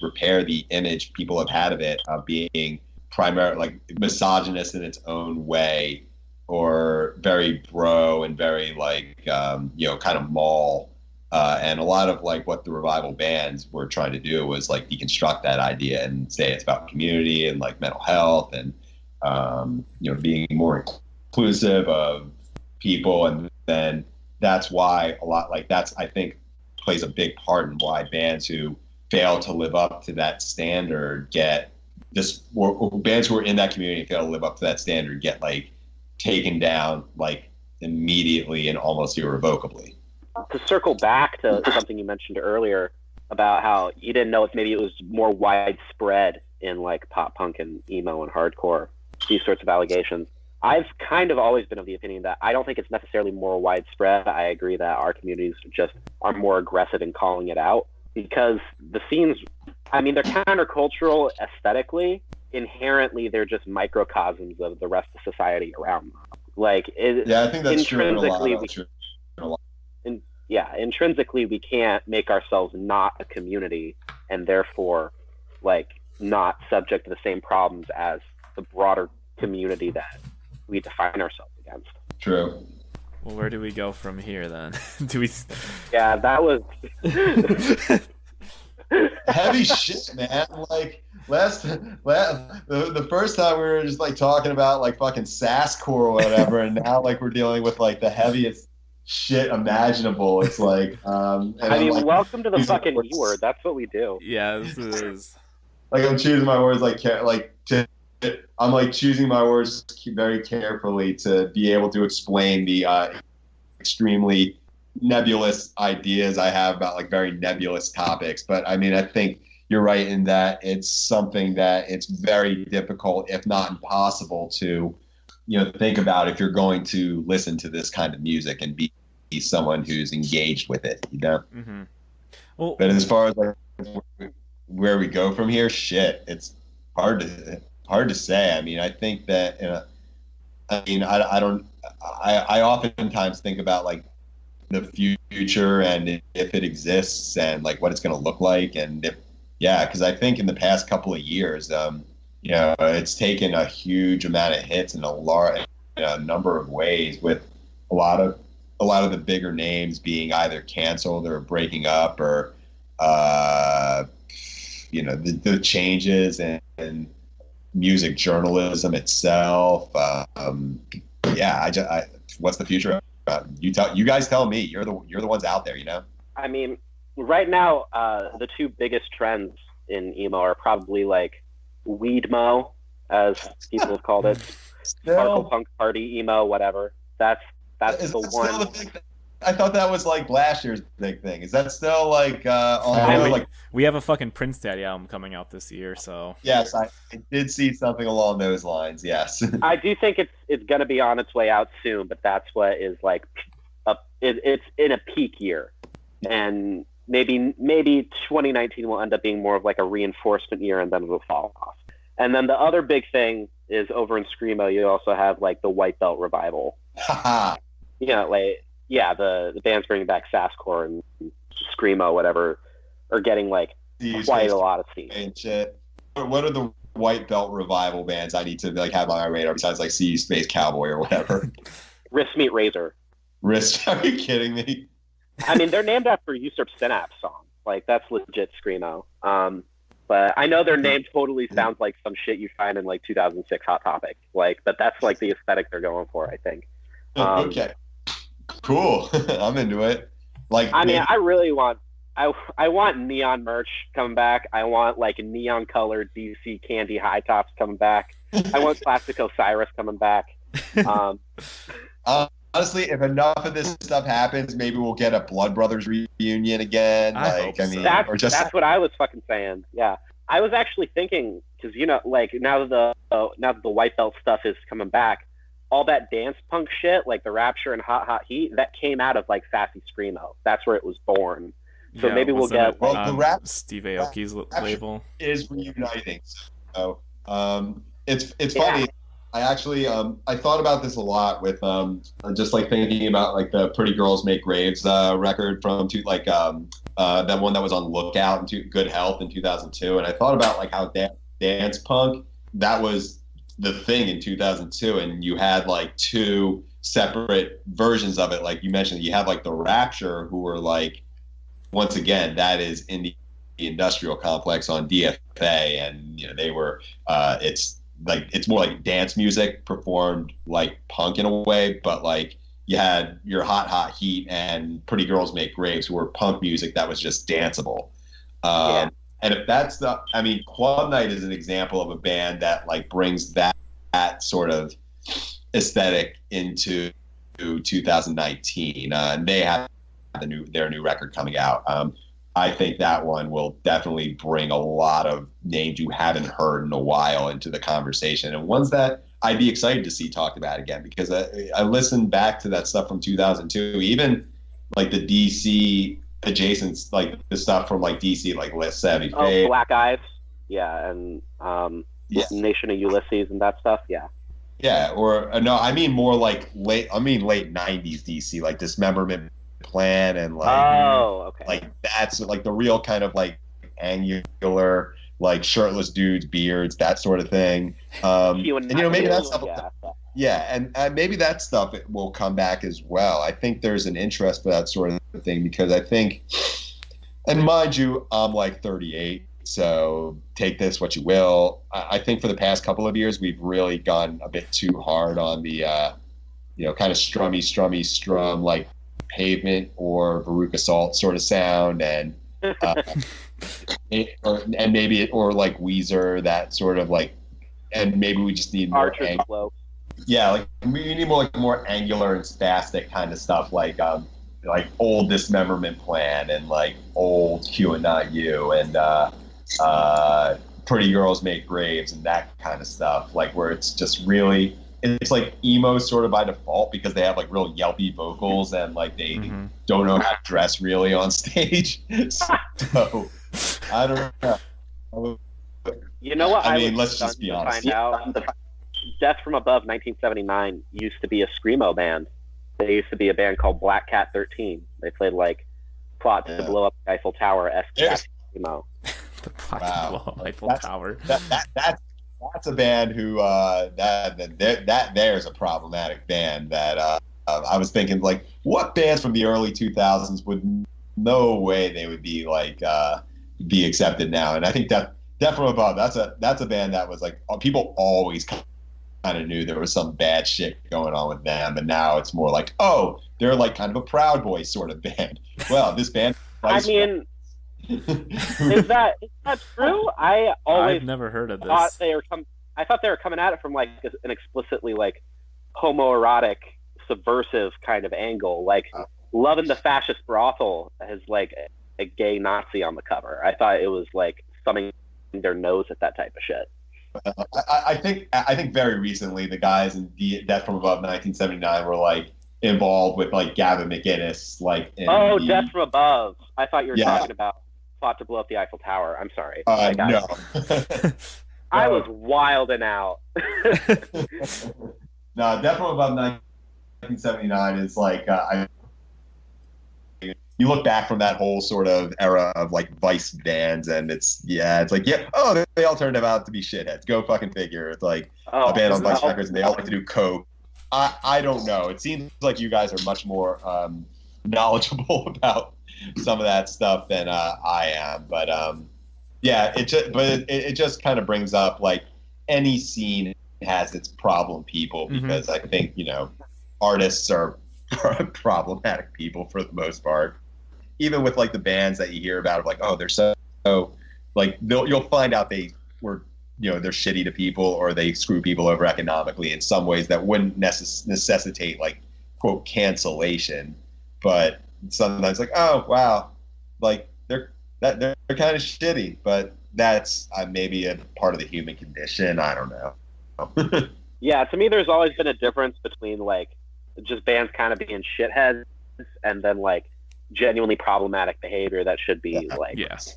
repair the image people have had of it being primarily like misogynist in its own way, or very bro and very like kind of mall, and a lot of like what the revival bands were trying to do was like deconstruct that idea and say it's about community and like mental health and being more inclusive of people. And then that's why a lot, like, that's, I think, plays a big part in why bands who fail to live up to that standard get this, or bands who are in that community fail to live up to that standard get like taken down like immediately and almost irrevocably. To circle back to something you mentioned earlier about how you didn't know if maybe it was more widespread in like pop punk and emo and hardcore, these sorts of allegations. I've kind of always been of the opinion that I don't think it's necessarily more widespread. I agree that our communities just are more aggressive in calling it out, because the scenes, I mean, they're countercultural aesthetically. Inherently, they're just microcosms of the rest of society around them. Like, I think that's true. Intrinsically, we can't make ourselves not a community and therefore, like, not subject to the same problems as the broader community that we define ourselves against. True. Well, where do we go from here then? Do we? Yeah, that was heavy shit, man. Like the first time we were just like talking about like fucking sasscore or whatever, and now like we're dealing with like the heaviest shit imaginable. It's like, welcome to the fucking E word. That's what we do. Yeah, this is. Like I'm choosing my words I'm like choosing my words very carefully to be able to explain the extremely nebulous ideas I have about like very nebulous topics. But I mean, I think you're right in that it's something that it's very difficult, if not impossible, to think about if you're going to listen to this kind of music and be someone who's engaged with it. Mm-hmm. Well, but as far as like where we go from here, shit, it's hard to say. I mean, I think that I oftentimes think about like the future and if it exists and like what it's going to look like, and because I think in the past couple of years, it's taken a huge amount of hits in a number of ways, with a lot of the bigger names being either canceled or breaking up, or the changes in music journalism itself. What's the future? You guys tell me. You're the ones out there. I mean, right now, the two biggest trends in emo are probably like weedmo, as people have called it, sparkle punk party emo, whatever. That's the one. I thought that was like last year's big thing. Is that still like we have a fucking Prince Daddy album coming out this year, so yes, I did see something along those lines. Yes, I do think it's gonna be on its way out soon, but that's what is like it's in a peak year, and maybe 2019 will end up being more of like a reinforcement year, and then it'll fall off. And then the other big thing is over in Screamo, you also have like the White Belt revival. The bands bringing back Fastcore and Screamo, whatever, are getting like quite a lot of steam. And shit. What are the White Belt revival bands I need to like have on my radar besides like See Space Cowboy or whatever? Wrist Meet Razor. Wrist? Are you kidding me? I mean, they're named after Usurp Synapse song. Like that's legit Screamo. But I know their name totally sounds like some shit you find in like 2006 Hot Topic. Like, but that's like the aesthetic they're going for, I think. Okay. Cool. I'm into it. Like, I mean, I really want. I want neon merch coming back. I want like neon colored DC candy high tops coming back. I want Plastic Osiris coming back. Honestly, if enough of this stuff happens, maybe we'll get a Blood Brothers reunion again. That's what I was fucking saying. Yeah, I was actually thinking because like now that the White Belt stuff is coming back, all that dance punk shit, like the Rapture and Hot Hot Heat, that came out of like Sassy Screamo. That's where it was born. So maybe we'll get the Steve Aoki's label is reuniting. So it's funny. I actually I thought about this a lot with just like thinking about like the Pretty Girls Make Graves record from that one that was on Lookout and Good Health in 2002, and I thought about like how dance punk, that was the thing in 2002, and you had like two separate versions of it. Like you mentioned, you have like the Rapture, who were like, once again, that is in the industrial complex on DFA, and they were it's more like dance music performed like punk in a way, but like you had your Hot Hot Heat and Pretty Girls Make Graves, who were punk music that was just danceable. And if that's Club Night is an example of a band that like brings that sort of aesthetic into 2019. And they have their new record coming out. I think that one will definitely bring a lot of names you haven't heard in a while into the conversation, and ones that I'd be excited to see talked about again, because I listened back to that stuff from 2002, even like the DC adjacent, like the stuff from like DC, like Les Savvy Fade. Black Eyes, and Nation of Ulysses and that stuff, yeah. Or no, I mean more like late 90s DC, like Dismemberment Plan, and like like that's like the real kind of like angular, like shirtless dudes, beards, that sort of thing. And maybe that stuff and maybe that stuff will come back as well. I think there's an interest for that sort of thing, because I think, and mind you, I'm like 38, so take this what you will. I think for the past couple of years we've really gone a bit too hard on the kind of strum like Pavement or Veruca Salt sort of sound, and or like Weezer, that sort of like, and maybe we just need more Archer's flow. Yeah, like we need more angular and spastic kind of stuff, like old Dismemberment Plan and like old Q and Not You and Pretty Girls Make Graves and that kind of stuff, like where it's just really, it's like emo sort of by default because they have like real yelpy vocals and like they don't know how to dress really on stage. So I don't know. You know what? I mean, let's just be honest. Find out Death from Above 1979 used to be a screamo band. They used to be a band called Black Cat 13. They played like Plot to Blow Up the Eiffel Tower-esque screamo. The Plot to Blow Up Eiffel Tower. That's a band who that there's a problematic band that I was thinking, like, what bands from the early 2000s would no way they would be like be accepted now. And I think that Death from Above, that's a band that was like, people always kind of knew there was some bad shit going on with them, and now it's more like, oh, they're like kind of a Proud Boys sort of band. Well, this band. I mean, is that true? I've never heard of this. I thought they were coming at it from like an explicitly like homoerotic, subversive kind of angle. Like Love in the Fascist Brothel has like a gay Nazi on the cover. I thought it was like thumbing their nose at that type of shit. I think very recently the guys in Death from Above 1979 were like involved with like Gavin McInnes, like Death from Above. I thought you were talking about Plot to Blow Up the Eiffel Tower. I'm sorry. No. I was wilding out. No, Death from Above 1979 is like you look back from that whole sort of era of like Vice bands, and it's like, they all turned out to be shitheads. Go fucking figure. It's like a band on Vice Records, and they all like to do coke. I don't know. It seems like you guys are much more knowledgeable about some of that stuff than I am. But it just kind of brings up like any scene has its problem people, because I think artists are problematic people for the most part. Even with like the bands that you hear about, of like, oh, they're so like, you'll find out they were, they're shitty to people, or they screw people over economically in some ways that wouldn't necessitate like, quote, cancellation. But sometimes like, oh wow, like they're kind of shitty, but that's maybe a part of the human condition. I don't know. Yeah, to me, there's always been a difference between like just bands kind of being shitheads and then like genuinely problematic behavior that should be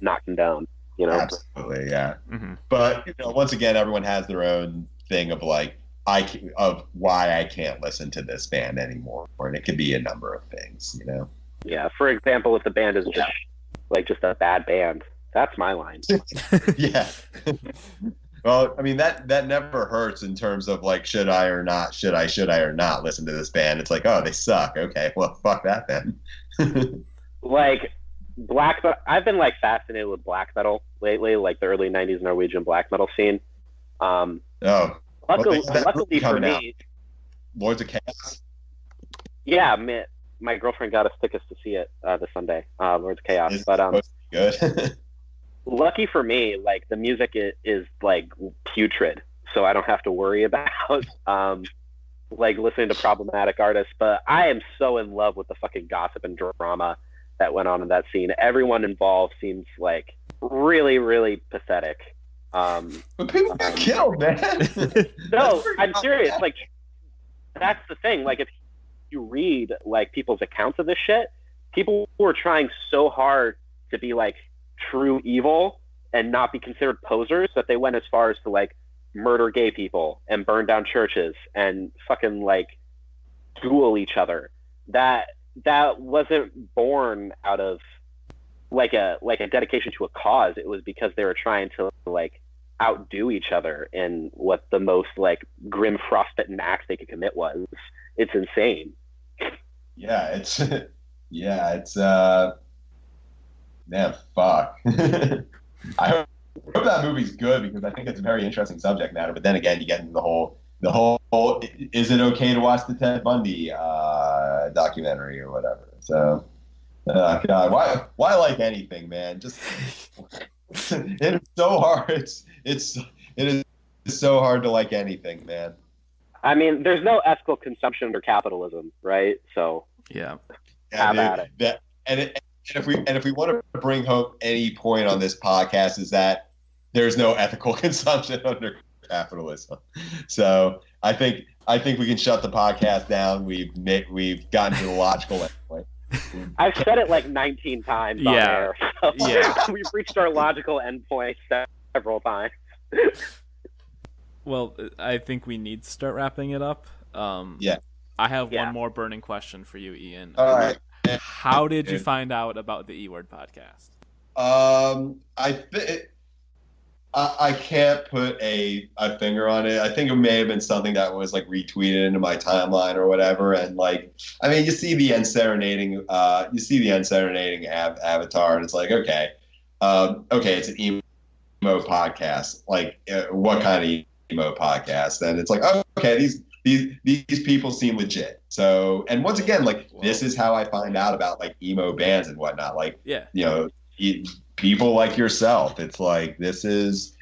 not condoned. Absolutely, yeah. But once again, everyone has their own thing of like of why I can't listen to this band anymore, and it could be a number of things. Yeah. For example, if the band is just a bad band, that's my line. Yeah. Well, I mean that never hurts in terms of like, should I or not listen to this band? It's like, oh, they suck. Okay, well, fuck that then. Like I've been like fascinated with black metal lately, like the early '90s Norwegian black metal scene. Luckily for me, Lords of Chaos. Yeah, my girlfriend got us tickets to see it this Sunday. Lords of Chaos, but good. Lucky for me, like the music is like putrid, so I don't have to worry about like listening to problematic artists. But I am so in love with the fucking gossip and drama that went on in that scene. Everyone involved seems like really, really pathetic. But people got killed, man. No, I'm serious. Like, that's the thing. Like, if you read like people's accounts of this shit, people were trying so hard to be like true evil and not be considered posers that they went as far as to like murder gay people and burn down churches and fucking like duel each other. That wasn't born out of like a dedication to a cause. It was because they were trying to like outdo each other in what the most like grim frostbitten act they could commit was. It's insane. Yeah, it's man, fuck. I hope that movie's good, because I think it's a very interesting subject matter. But then again, you get into the whole is it okay to watch the Ted Bundy documentary or whatever. So, God, why like anything, man? Just it is so hard. It is so hard to like anything, man. I mean, there's no ethical consumption under capitalism, right? So yeah, have at it. And if we want to bring home any point on this podcast is that there's no ethical consumption under capitalism. So I think we can shut the podcast down. We've gotten to the logical endpoint. I've said it like 19 times on air. So we've reached our logical endpoint several times. Well, I think we need to start wrapping it up. I have one more burning question for you, Ian. All right. How did you find out about the E-Word podcast? I can't put a finger on it. I think it may have been something that was like retweeted into my timeline or whatever. And like, I mean, you see the end serenading avatar, and it's like, okay, it's an emo podcast. Like, what kind of emo podcast? And it's like, oh, okay, these people seem legit. So, and once again, like, this is how I find out about like emo bands and whatnot. Like, people like yourself. It's like, this is,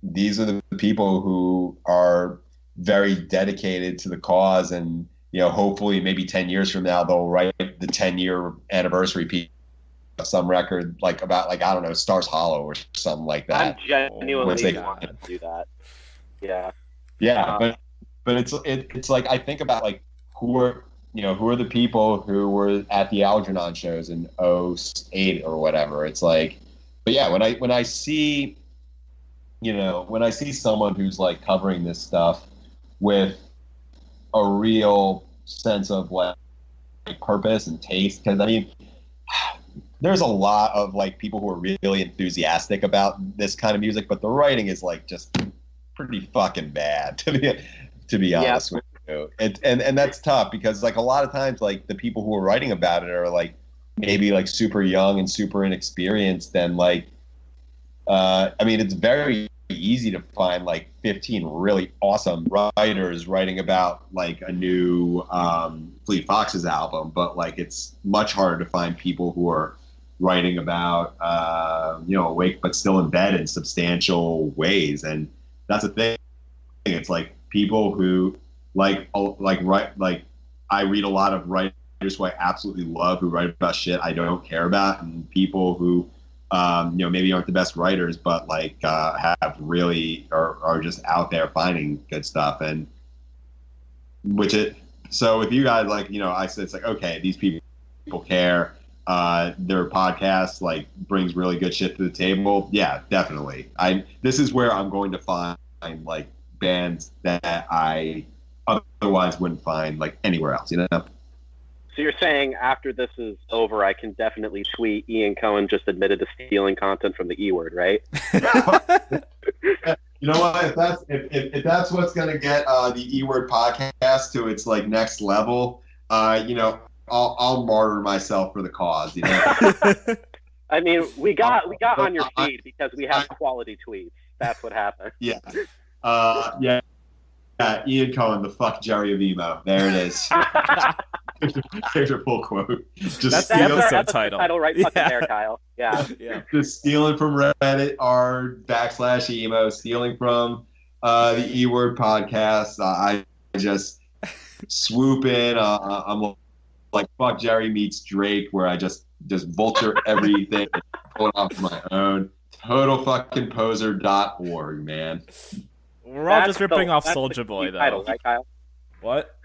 these are the people who are very dedicated to the cause, and, hopefully maybe 10 years from now, they'll write the 10-year anniversary piece of some record, like about, like, I don't know, Stars Hollow or something like that. I'm genuinely want to do that. Yeah. Yeah. But it's like, I think about like, who are the people who were at the Algernon shows in 2008 or whatever. It's like, but yeah, when I see someone who's like covering this stuff with a real sense of like purpose and taste, because I mean, there's a lot of like people who are really enthusiastic about this kind of music, but the writing is like just pretty fucking bad to be honest with you. And that's tough, because like a lot of times like the people who are writing about it are like maybe like super young and super inexperienced, and like I mean, it's very easy to find like 15 really awesome writers writing about like a new Fleet Foxes album, but like it's much harder to find people who are writing about awake but still in bed in substantial ways. And that's the thing. It's like people who I read a lot of writers who I absolutely love, who write about shit I don't care about, and people who maybe aren't the best writers, but like have really are just out there finding good stuff. And so with you guys, like, I said, it's like, okay, these people care. Their podcast like brings really good shit to the table. Yeah, definitely. This is where I'm going to find like bands that I otherwise wouldn't find like anywhere else, So you're saying after this is over, I can definitely tweet Ian Cohen just admitted to stealing content from the E-Word, right? You know what? If that's what's gonna get the E-Word podcast to its like next level, I'll martyr myself for the cause. I mean, we got on your feed because we have quality tweets. That's what happened. Yeah. Ian Cohen, the FUCKJERRY of emo. There it is. There's a full quote. That's the episode title. Right fucking there, Kyle. Yeah. Just stealing from Reddit r/emo, stealing from the E-Word podcast. I just swoop in. I'm like FUCKJERRY meets Drake, where I just vulture everything and pull it off my own. TotalFuckingPoser.org, man. We're all just ripping off Soulja Boy, though. Title, right, Kyle? What?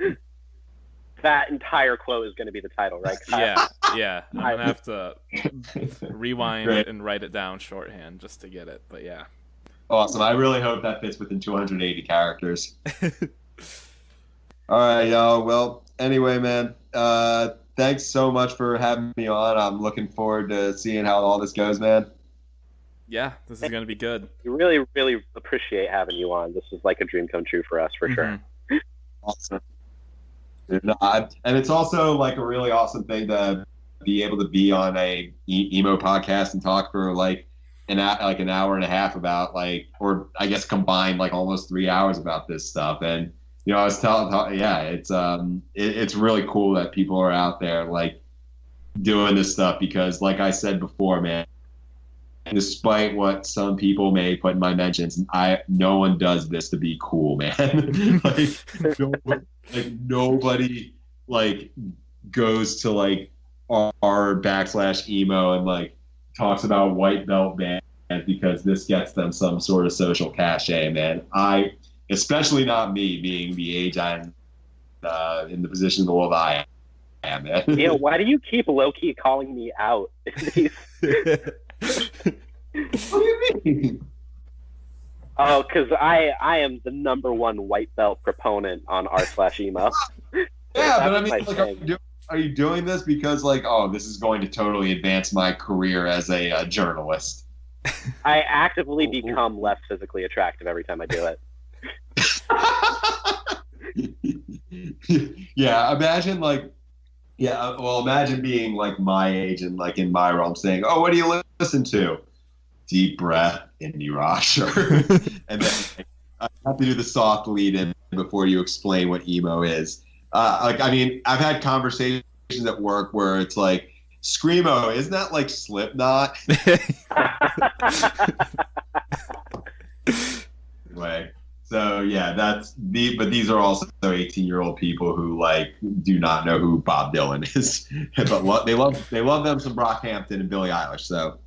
That entire quote is going to be the title, right, Kyle? Yeah. I'm going to have to rewind it and write it down shorthand just to get it, but yeah. Awesome. I really hope that fits within 280 characters. All right, y'all. Well, anyway, man, thanks so much for having me on. I'm looking forward to seeing how all this goes, man. Yeah, this is going to be good. We really, really appreciate having you on. This is like a dream come true for us, for sure. Awesome. And it's also like a really awesome thing to be able to be on a emo podcast and talk for like an hour and a half about like, or I guess combined like almost 3 hours about this stuff. And I was telling, yeah, it's really cool that people are out there like doing this stuff because, like I said before, man, despite what some people may put in my mentions, no one does this to be cool, man. Nobody like goes to like r/emo and like talks about white belt band because this gets them some sort of social cachet, man. Especially not me, being the age I'm in the position of the world I am, man. Yeah, why do you keep low-key calling me out? What do you mean? Oh, because I am the #1 white belt proponent on r/emo. Yeah, but I mean, like, are you doing this because, like, oh, this is going to totally advance my career as a journalist? I actively become less physically attractive every time I do it. Yeah, imagine being like my age and like in my realm saying, oh, what do you listen to? Deep breath, indie rock, sure. And then I have to do the soft lead in before you explain what emo is. I've had conversations at work where it's like, Screamo, isn't that like Slipknot? Anyway, so yeah, but these are also 18-year-old people who like do not know who Bob Dylan is, but they love them some Brockhampton and Billie Eilish. So